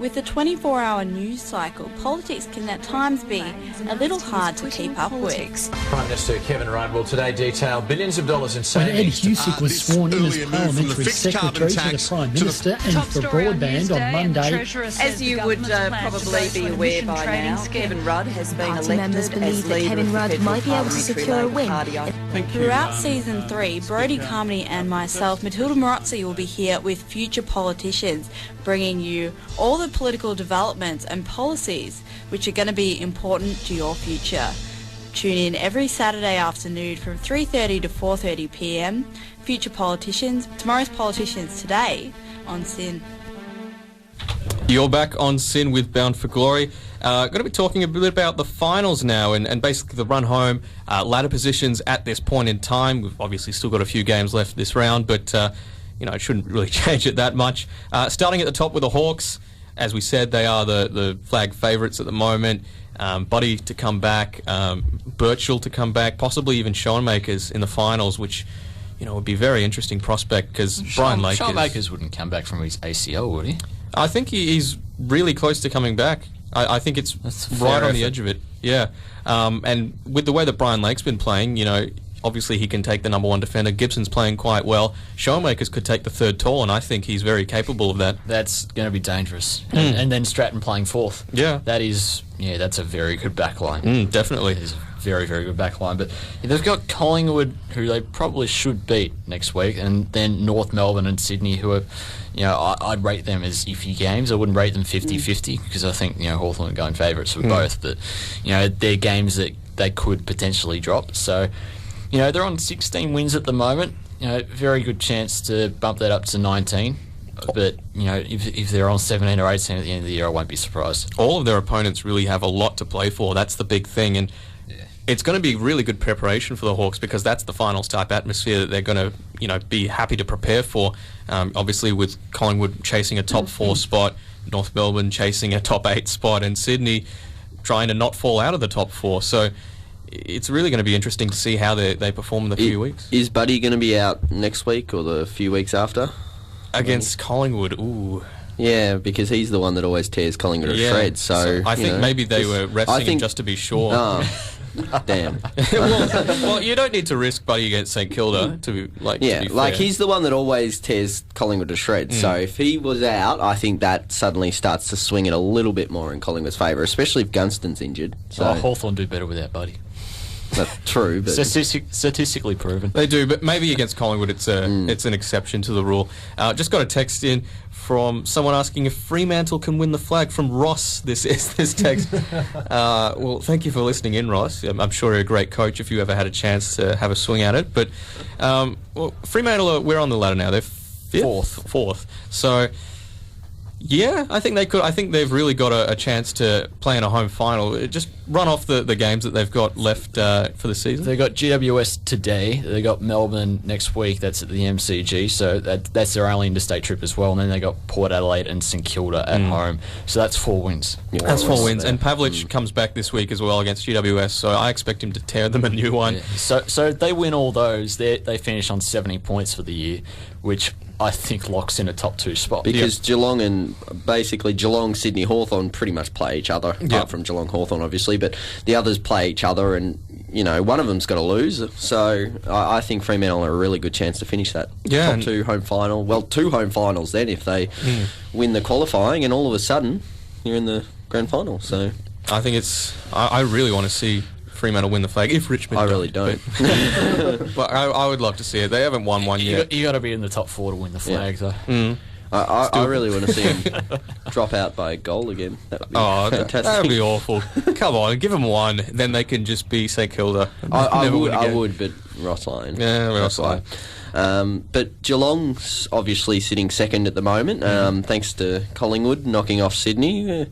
With a 24-hour news cycle, politics can at times be a little hard to keep up with. Prime Minister Kevin Rudd will today detail billions of dollars in When Ed savings. Husic was sworn in as Parliamentary Secretary to the Prime Minister and for broadband on Monday. As you would probably be aware by now, Kevin Rudd has been Party members elected believe as that leader Kevin of the Rudd Federal might be able to Parliamentary secure a Labor win. Party. Throughout Season 3, Brodie Carmody and myself, Matilda Morazzi, will be here with Future Politicians, bringing you all the political developments and policies which are going to be important to your future. Tune in every Saturday afternoon from 3:30 to 4:30 p.m. Future Politicians, tomorrow's Politicians today on SYN. You're back on SYN with Bound for Glory. Going to be talking a bit about the finals now and basically the run home, ladder positions at this point in time. We've obviously still got a few games left this round, but it shouldn't really change it that much. Starting at the top with the Hawks, as we said, they are the flag favourites at the moment. Buddy to come back, Birchall to come back, possibly even Schoenmakers in the finals, which would be a very interesting prospect because Brian Lakers... Schoenmakers wouldn't come back from his ACL, would he? I think he's really close to coming back. I think it's right on the edge of it. Yeah. And with the way that Brian Lake's been playing, obviously he can take the number one defender. Gibson's playing quite well. Schoenmakers could take the third tall, and I think he's very capable of that. That's going to be dangerous. And then Stratton playing fourth. Yeah. That's a very good backline. Definitely. It is a very, very good backline. But they've got Collingwood, who they probably should beat next week, and then North Melbourne and Sydney, who are... I'd rate them as iffy games. I wouldn't rate them 50-50 because I think, Hawthorn are going favourites for both. But, they're games that they could potentially drop. So, they're on 16 wins at the moment. Very good chance to bump that up to 19. But, if they're on 17 or 18 at the end of the year, I won't be surprised. All of their opponents really have a lot to play for. That's the big thing. And it's going to be really good preparation for the Hawks because that's the finals type atmosphere that they're going to, be happy to prepare for. Obviously, with Collingwood chasing a top 4 spot, North Melbourne chasing a top 8 spot, and Sydney trying to not fall out of the top 4. So it's really going to be interesting to see how they perform in the few weeks. Is Buddy going to be out next week or the few weeks after? Against Collingwood, ooh. Yeah, because he's the one that always tears Collingwood to shreds. So I think maybe they were resting him just to be sure. Damn. well, you don't need to risk Buddy against St Kilda to be fair. He's the one that always tears Collingwood to shreds. So if he was out, I think that suddenly starts to swing it a little bit more in Collingwood's favour, especially if Gunston's injured. So Hawthorn do better without Buddy. That's true, but statistically proven. They do, but maybe against Collingwood it's an exception to the rule. Just got a text in from someone asking if Fremantle can win the flag. From Ross, this text. Well, thank you for listening in, Ross. I'm sure you're a great coach if you ever had a chance to have a swing at it. But Fremantle, we're on the ladder now. They're fourth. So yeah, I think they could. I think they've really got a chance to play in a home final. Just run off the games that they've got left for the season. They've got GWS today. They've got Melbourne next week. That's at the MCG. So that's their only interstate trip as well. And then they got Port Adelaide and St Kilda at home. So that's 4 wins. Yeah, that's 4 wins. And Pavlich comes back this week as well against GWS. So I expect him to tear them a new one. Yeah. So they win all those. They finish on 70 points for the year, which I think locks in a top 2 spot. Because Geelong, Sydney, Hawthorn pretty much play each other, apart from Geelong, Hawthorn, obviously, but the others play each other, and one of them's got to lose. So I think Fremantle are a really good chance to finish that top 2 home final. Well, 2 home finals then if they win the qualifying, and all of a sudden you're in the grand final. So I think I really want to see Fremantle win the flag if Richmond. I really don't. But I would love to see it. They haven't won one yet. You got to be in the top 4 to win the flag, though. I really want to see him drop out by a goal again. That would be fantastic. That would be awful. Come on, give them one, then they can just be St Kilda. I would, but Ross Lyon. Yeah, Ross Lyon. But Geelong's obviously sitting second at the moment, thanks to Collingwood knocking off Sydney.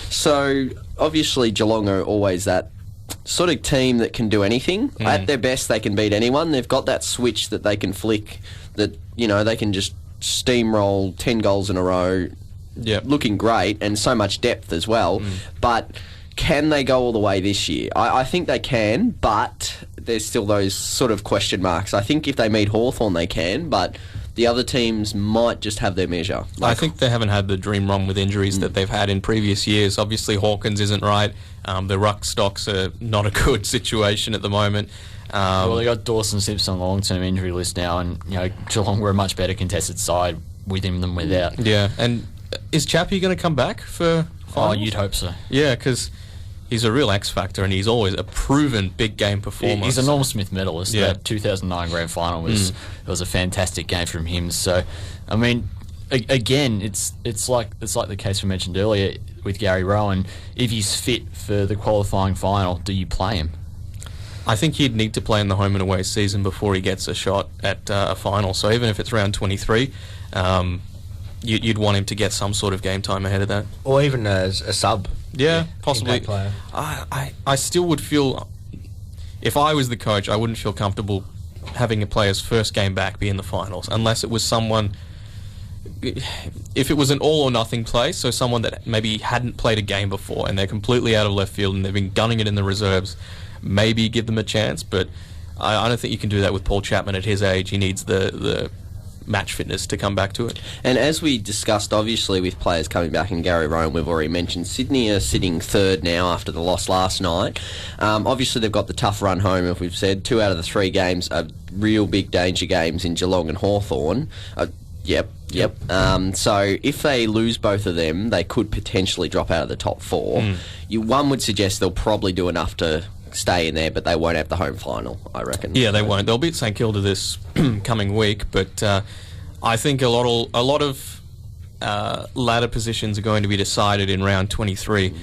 So obviously Geelong are always that sort of team that can do anything. At their best, they can beat anyone. They've got that switch that they can flick, that they can just steamroll 10 goals in a row, looking great, and so much depth as well. But can they go all the way this year? I think they can, but there's still those sort of question marks. I think if they meet Hawthorn, they can, but the other teams might just have their measure. I think they haven't had the dream run with injuries that they've had in previous years. Obviously, Hawkins isn't right. The ruck stocks are not a good situation at the moment. Well, they got Dawson Simpson on the long-term injury list now, and Geelong were a much better contested side with him than without. Yeah, and is Chappie going to come back for finals? Oh, you'd hope so. Yeah, because he's a real X factor, and he's always a proven big game performer. He's a Norm Smith medalist. Yeah. That 2009 grand final was a fantastic game from him. So, I mean, again, it's like the case we mentioned earlier with Gary Rowan. If he's fit for the qualifying final, do you play him? I think he'd need to play in the home and away season before he gets a shot at a final. So even if it's round 23, you'd want him to get some sort of game time ahead of that. Or even as a sub. Yeah, possibly. Player. I still would feel, if I was the coach, I wouldn't feel comfortable having a player's first game back be in the finals, unless it was someone, if it was an all or nothing play, so someone that maybe hadn't played a game before and they're completely out of left field and they've been gunning it in the reserves, maybe give them a chance, but I don't think you can do that with Paul Chapman at his age. He needs the match fitness to come back to it. And as we discussed, obviously, with players coming back, and Gary Rowan, we've already mentioned, Sydney are sitting third now after the loss last night. Obviously, they've got the tough run home, as we've said. 2 out of the 3 games are real big danger games in Geelong and Hawthorn. Yep. So if they lose both of them, they could potentially drop out of the top 4. One would suggest they'll probably do enough to stay in there, but they won't have the home final, I reckon. Yeah, they won't. They'll beat St Kilda this coming week, but I think a lot of ladder positions are going to be decided in round 23,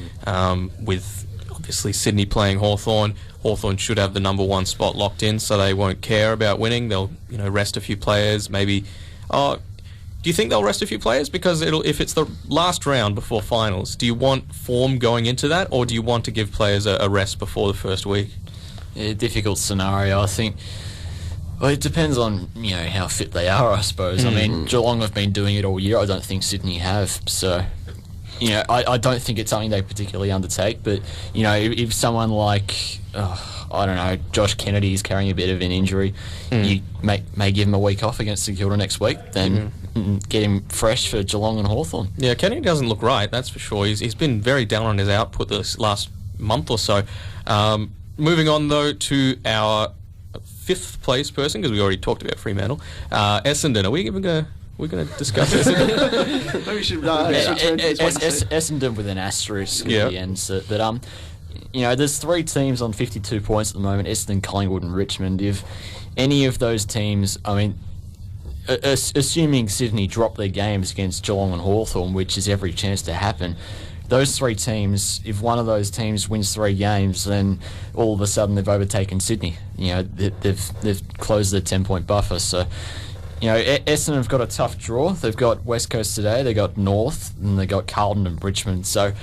with obviously Sydney playing Hawthorn. Hawthorn should have the number 1 spot locked in, so they won't care about winning. They'll rest a few players, maybe. Do you think they'll rest a few players? Because if it's the last round before finals, do you want form going into that, or do you want to give players a rest before the first week? Yeah, difficult scenario. I think. Well, it depends on how fit they are, I suppose. I mean, Geelong have been doing it all year. I don't think Sydney have. So, I don't think it's something they particularly undertake. But if someone like I don't know, Josh Kennedy is carrying a bit of an injury, you may give him a week off against St Kilda next week, then get him fresh for Geelong and Hawthorn. Yeah, Kennedy doesn't look right, that's for sure. He's been very down on his output this last month or so. Moving on, though, to our 5th place person, because we already talked about Fremantle, Essendon. Are we even going to discuss Essendon? Maybe we should Essendon with an asterisk at the end. So, but there's 3 teams on 52 points at the moment: Essendon, Collingwood, and Richmond. If any of those teams, I mean, assuming Sydney drop their games against Geelong and Hawthorn, which is every chance to happen, those 3 teams, if one of those teams wins 3 games, then all of a sudden they've overtaken Sydney. They've closed their 10-point buffer. So, Essendon have got a tough draw. They've got West Coast today, they've got North, and they've got Carlton and Richmond. So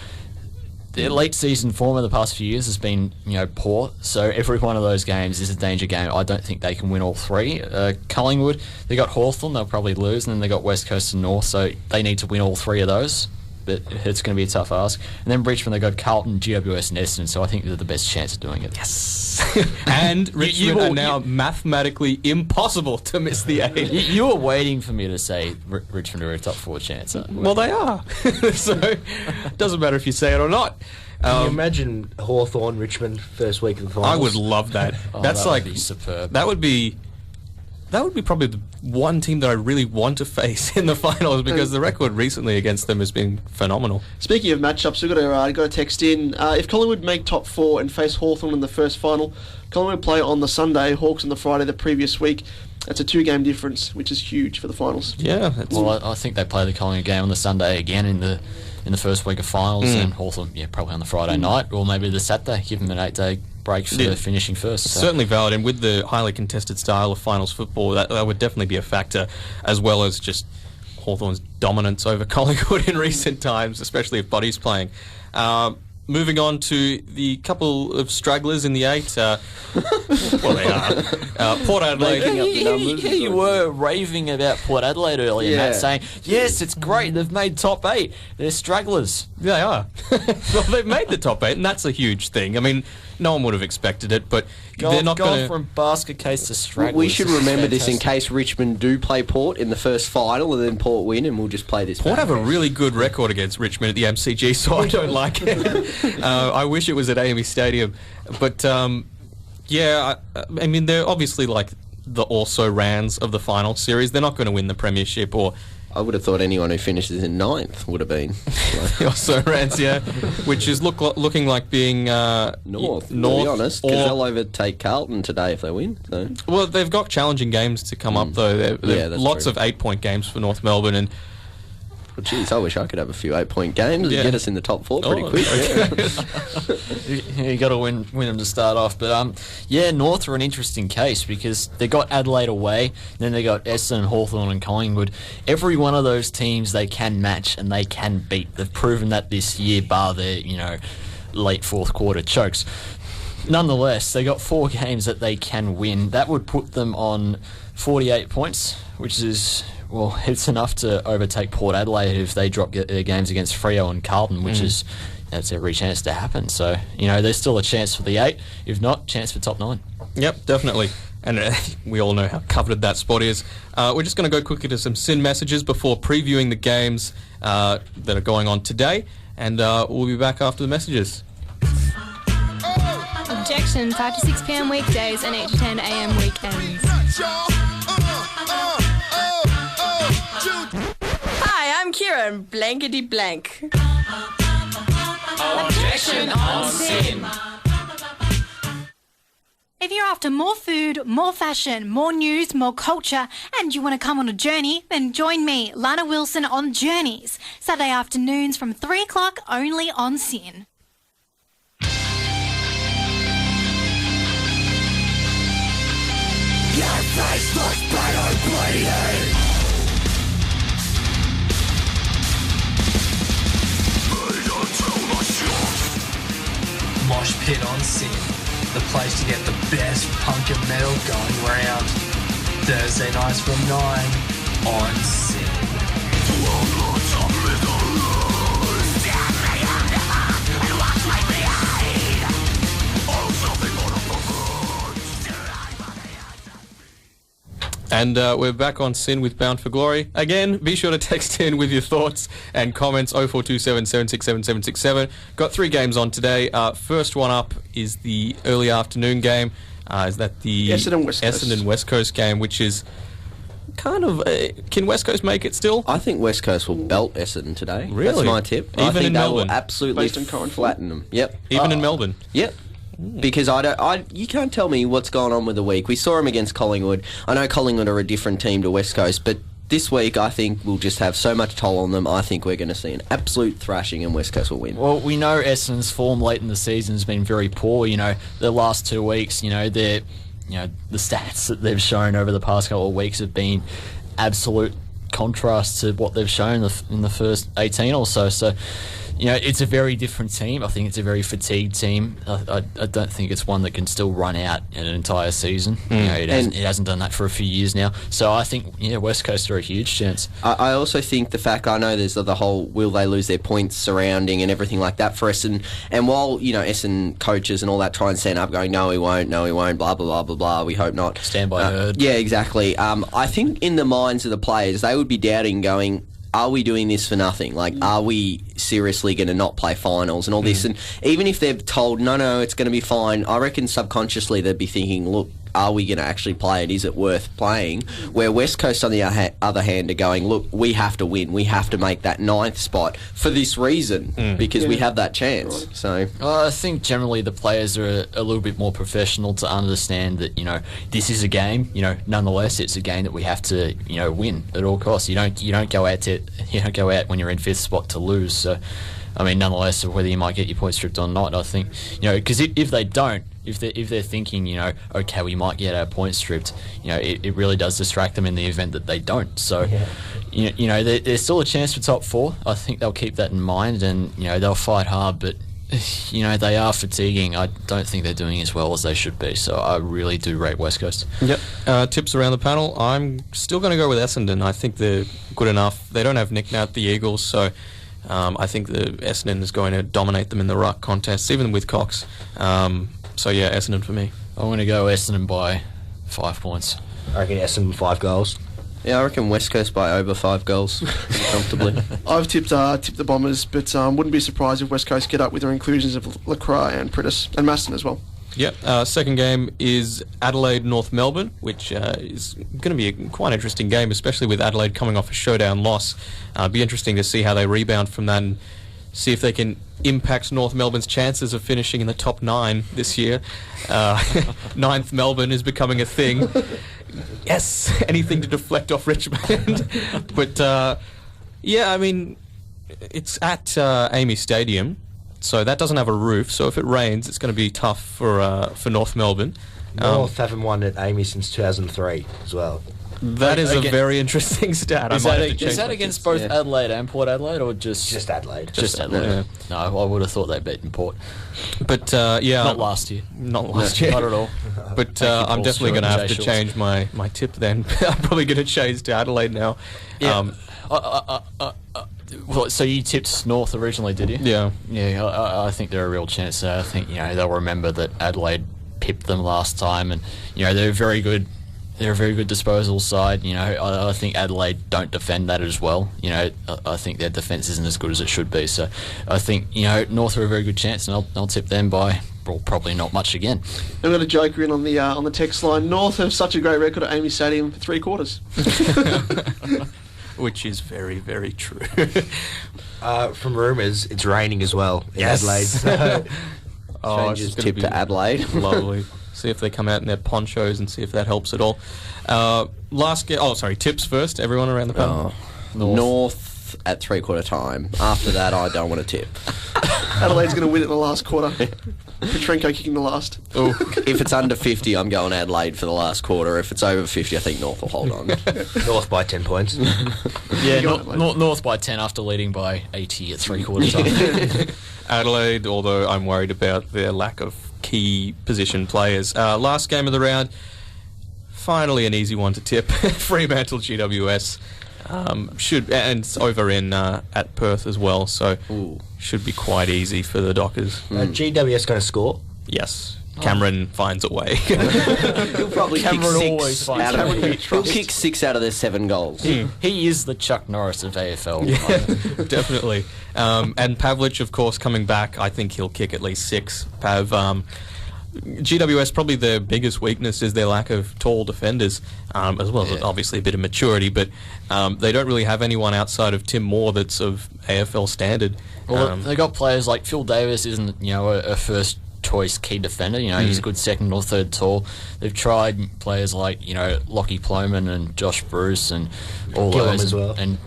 their late season form in the past few years has been, poor. So every one of those games is a danger game. I don't think they can win all 3. Collingwood, they got Hawthorn, they'll probably lose, and then they got West Coast and North. So they need to win all 3 of those. But it's going to be a tough ask. And then Richmond, they got Carlton, GWS, and Essendon. So I think they're the best chance of doing it. Yes. And Richmond are now mathematically impossible to miss the 8. You were waiting for me to say Richmond are a top 4 chance. Well, they are. So it doesn't matter if you say it or not. Can you imagine Hawthorn, Richmond, first week of the finals? I would love that. That's that would be superb. That would be probably the one team that I really want to face in the finals, because the record recently against them has been phenomenal. Speaking of matchups, we've got a text in. If Collingwood make top 4 and face Hawthorn in the first final, Collingwood play on the Sunday, Hawks on the Friday the previous week. That's a 2-game difference, which is huge for the finals. Yeah. Well, I think they play the Collingwood game on the Sunday again in the first week of finals, and Hawthorn, probably on the Friday night, or maybe the Saturday. Give them an 8-day break for finishing first. So. Certainly valid, and with the highly contested style of finals football, that would definitely be a factor, as well as just Hawthorn's dominance over Collingwood in recent times, especially if Buddy's playing. Moving on to the couple of stragglers in the 8. Well, they are. Port Adelaide. Here you were raving about Port Adelaide earlier, Matt, saying, yes, it's great, they've made top 8. They're stragglers. They are. Well, they've made the top 8, and that's a huge thing. I mean, no one would have expected it, but they're not going to... from basket case to stragglers. We should remember this in fantastic. case Richmond do play Port in the first final and then Port win, and we'll just play this Port back. have a really good record against Richmond at the MCG, so I don't like it. I wish it was at AME Stadium. But, yeah, I mean, they're obviously like the also-rans of the final series. They're not going to win the premiership or... I would have thought anyone who finishes in 9th would have been. The also-rans, yeah, which is looking like being... North, to be honest, because they'll overtake Carlton today if they win. So. Well, they've got challenging games to come up, though. There that's lots true. of 8-point games for North Melbourne, and Well, geez, I wish I could have a few 8-point games and get us in the top 4 pretty quick. You got to win them to start off. But yeah, North are an interesting case because they got Adelaide away, then they got Essendon, Hawthorn and Collingwood. Every one of those teams they can match and they can beat. They've proven that this year, bar their late fourth quarter chokes. Nonetheless, they got 4 games that they can win. That would put them on 48 points, which is... Well, it's enough to overtake Port Adelaide if they drop their games against Freo and Carlton, which is that's every chance to happen. So, there's still a chance for the 8. If not, chance for top 9. Yep, definitely. And we all know how coveted that spot is. We're just going to go quickly to some SYN messages before previewing the games that are going on today. And we'll be back after the messages. Objection, 5 to 6 p.m. weekdays and 8 to 10 a.m. weekends. Hi, I'm Kieran, blankety blank. Objection on SYN. If you're after more food, more fashion, more news, more culture, and you want to come on a journey, then join me, Lana Wilson, on Journeys, Saturday afternoons from 3 o'clock only on SYN. Your face looks better bleeding. Mosh Pit on SYN, the place to get the best punk and metal going round. Thursday nights from 9 on SYN. And we're back on SYN with Bound for Glory. Again, be sure to text in with your thoughts and comments, 0427 767 767. Got 3 games on today. First one up is the early afternoon game. Is that the Essendon West Coast game, which is kind of... can West Coast make it still? I think West Coast will belt Essendon today. Really? That's my tip. Even I think in they Melbourne? will absolutely flatten them. Yep. Even in Melbourne? Yep. Because you can't tell me what's going on with the week. We saw them against Collingwood. I know Collingwood are a different team to West Coast, but this week I think we'll just have so much toll on them. I think we're going to see an absolute thrashing and West Coast will win. Well, we know Essendon's form late in the season has been very poor. The last 2 weeks, their the stats that they've shown over the past couple of weeks have been absolute contrast to what they've shown in the first 18 or so. So, it's a very different team. I think it's a very fatigued team. I don't think it's one that can still run out an entire season. It hasn't done that for a few years now. So I think, West Coast are a huge chance. I also think the fact, I know there's the whole will they lose their points surrounding and everything like that for Essendon. And while, Essendon coaches and all that try and stand up going, no, he won't, blah, blah, blah, blah, blah, we hope not. Stand by herd. Yeah, exactly. I think in the minds of the players, they would be doubting going, are we doing this for nothing? Like, are we seriously going to not play finals and all this? And even if they're told, no, it's going to be fine, I reckon subconsciously they'd be thinking, look, are we going to actually play it? Is it worth playing? Where West Coast, on the other hand, are going, look, we have to win. We have to make that 9th spot for this reason because we have that chance. So I think generally the players are a little bit more professional to understand that, this is a game. Nonetheless, it's a game that we have to, win at all costs. You don't go out when you're in 5th spot to lose. So, I mean, nonetheless, whether you might get your points stripped or not, I think, because if they don't, if they're thinking, okay, we might get our points stripped, it really does distract them in the event that they don't. So, there's still a chance for top 4. I think they'll keep that in mind and, they'll fight hard, but, they are fatiguing. I don't think they're doing as well as they should be. So I really do rate West Coast. Yep. Tips around the panel. I'm still going to go with Essendon. I think they're good enough. They don't have Nick Nat, the Eagles, so... I think the Essendon is going to dominate them in the ruck contests, even with Cox. So yeah, Essendon for me. I'm going to go Essendon by 5 points. I reckon Essendon 5 goals. Yeah, I reckon West Coast by over 5 goals comfortably. I've tipped the Bombers, but wouldn't be surprised if West Coast get up with their inclusions of Lacroix and Pritis and Maston as well. Yep. Second game is Adelaide North Melbourne, which is going to be a quite interesting game, especially with Adelaide coming off a showdown loss. It'll be interesting to see how they rebound from that and see if they can impact North Melbourne's chances of finishing in the top 9 this year. Ninth Melbourne is becoming a thing. Yes, anything to deflect off Richmond. But yeah, I mean, it's at Amy Stadium, so that doesn't have a roof. So if it rains, it's going to be tough for North Melbourne. North haven't won at Amy since 2003 as well. That is a very interesting stat. Is that against both Adelaide and Port Adelaide, or just Adelaide? Just Adelaide. Yeah. No, I would have thought they'd beaten Port. But yeah, not last year. Not last year. Not at all. But I'm definitely going to have to change my tip then. I'm probably going to change to Adelaide now. Yeah. Well, so you tipped North originally, did you? Yeah. Yeah, I think they're a real chance. I think they'll remember that Adelaide pipped them last time, and they're very good. They're a very good disposal side. I think Adelaide don't defend that as well. I think their defence isn't as good as it should be. So I think North are a very good chance, and I'll tip them by probably not much again. I've got a joker in on the text line. North have such a great record at Amy Stadium for 3 quarters. Which is very, very true. From rumours, it's raining as well in Adelaide. So changes tip to Adelaide. Lovely. See if they come out in their ponchos and see if that helps at all. Last game. Oh, sorry. Tips first. Everyone around the panel. North at 3/4 time. After that, I don't want to tip. Adelaide's going to win it in the last quarter. Petrenko kicking the last. Ooh. If it's under 50, I'm going Adelaide for the last quarter. If it's over 50, I think North will hold on. North by 10 points. Yeah, North by 10 after leading by 80 at 3/4 time. Adelaide, although I'm worried about their lack of key position players. Last game of the round, finally an easy one to tip. Fremantle GWS and it's over in at Perth as well, so should be quite easy for the Dockers. GWS going to score? Yes. Cameron finds a way. He'll probably Cameron he'll kick 6 out of their 7 goals. He is the Chuck Norris of AFL. Yeah, definitely. And Pavlich, of course, coming back, I think he'll kick at least 6. Pav, GWS, probably their biggest weakness is their lack of tall defenders, as well as obviously a bit of maturity, but they don't really have anyone outside of Tim Moore that's of AFL standard. Well, they got players like Phil Davis isn't a first choice key defender. He's a good second or third tall. They've tried players like Lockie Ploman and Josh Bruce and all Gillum those as well. and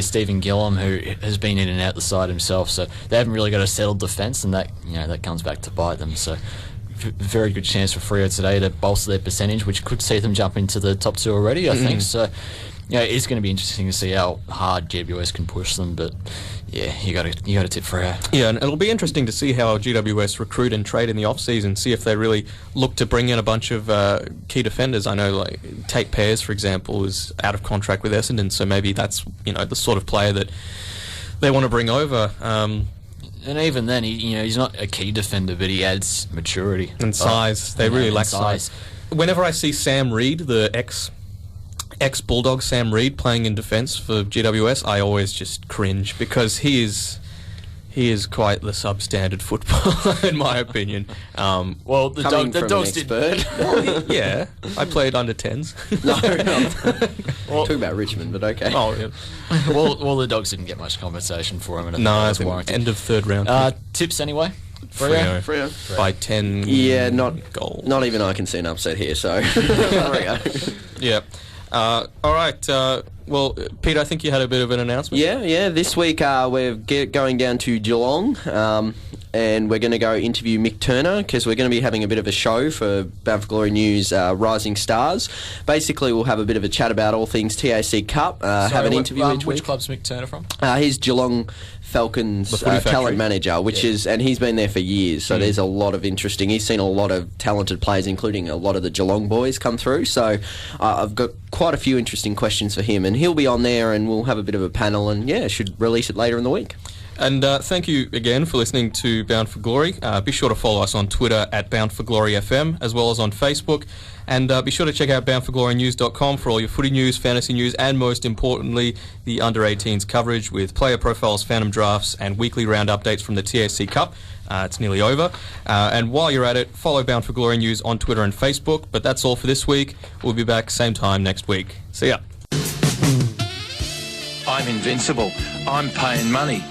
Stephen Gillum, who has been in and out the side himself. So they haven't really got a settled defence, and that that comes back to bite them. So very good chance for Freo today to bolster their percentage, which could see them jump into the top 2 already, I think. So it's going to be interesting to see how hard GWS can push them, but you got to tip Freo. Yeah, and it'll be interesting to see how GWS recruit and trade in the off-season, see if they really look to bring in a bunch of key defenders. I know, like Tate Pears, for example, is out of contract with Essendon, so maybe that's the sort of player that they want to bring over. And even then, he's not a key defender, but he adds maturity and size. They really lack size. Whenever I see Sam Reid, the ex-Bulldog Sam Reid, playing in defence for GWS, I always just cringe because he is quite the substandard footballer in my opinion. Well, the Dogs did. Well, yeah, I played under 10s. No. Talking about Richmond, but okay. Oh, yeah. well, the Dogs didn't get much compensation for him. And I think end of 3rd round. Tips anyway. Freo. By 10 Yeah, goals. Not even I can see an upset here, so Freo. Yeah. All right. Well, Pete, I think you had a bit of an announcement. Yeah. This week we're going down to Geelong, and we're going to go interview Mick Turner because we're going to be having a bit of a show for Bound for Glory News Rising Stars. Basically, we'll have a bit of a chat about all things TAC Cup. Have an interview each week. Which club's Mick Turner from? He's Geelong Falcons talent manager, and he's been there for years, so there's a lot of interesting. He's seen a lot of talented players, including a lot of the Geelong boys come through, so I've got quite a few interesting questions for him, and he'll be on there, and we'll have a bit of a panel, and should release it later in the week. And thank you again for listening to Bound for Glory. Be sure to follow us on Twitter at Bound for Glory FM, as well as on Facebook. And be sure to check out boundforglorynews.com for all your footy news, fantasy news, and most importantly, the under-18s coverage with player profiles, phantom drafts, and weekly round updates from the TAC Cup. It's nearly over. And while you're at it, follow Bound for Glory News on Twitter and Facebook. But that's all for this week. We'll be back same time next week. See ya. I'm invincible. I'm paying money.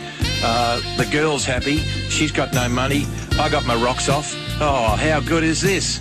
The girl's happy. She's got no money. I got my rocks off. Oh, how good is this?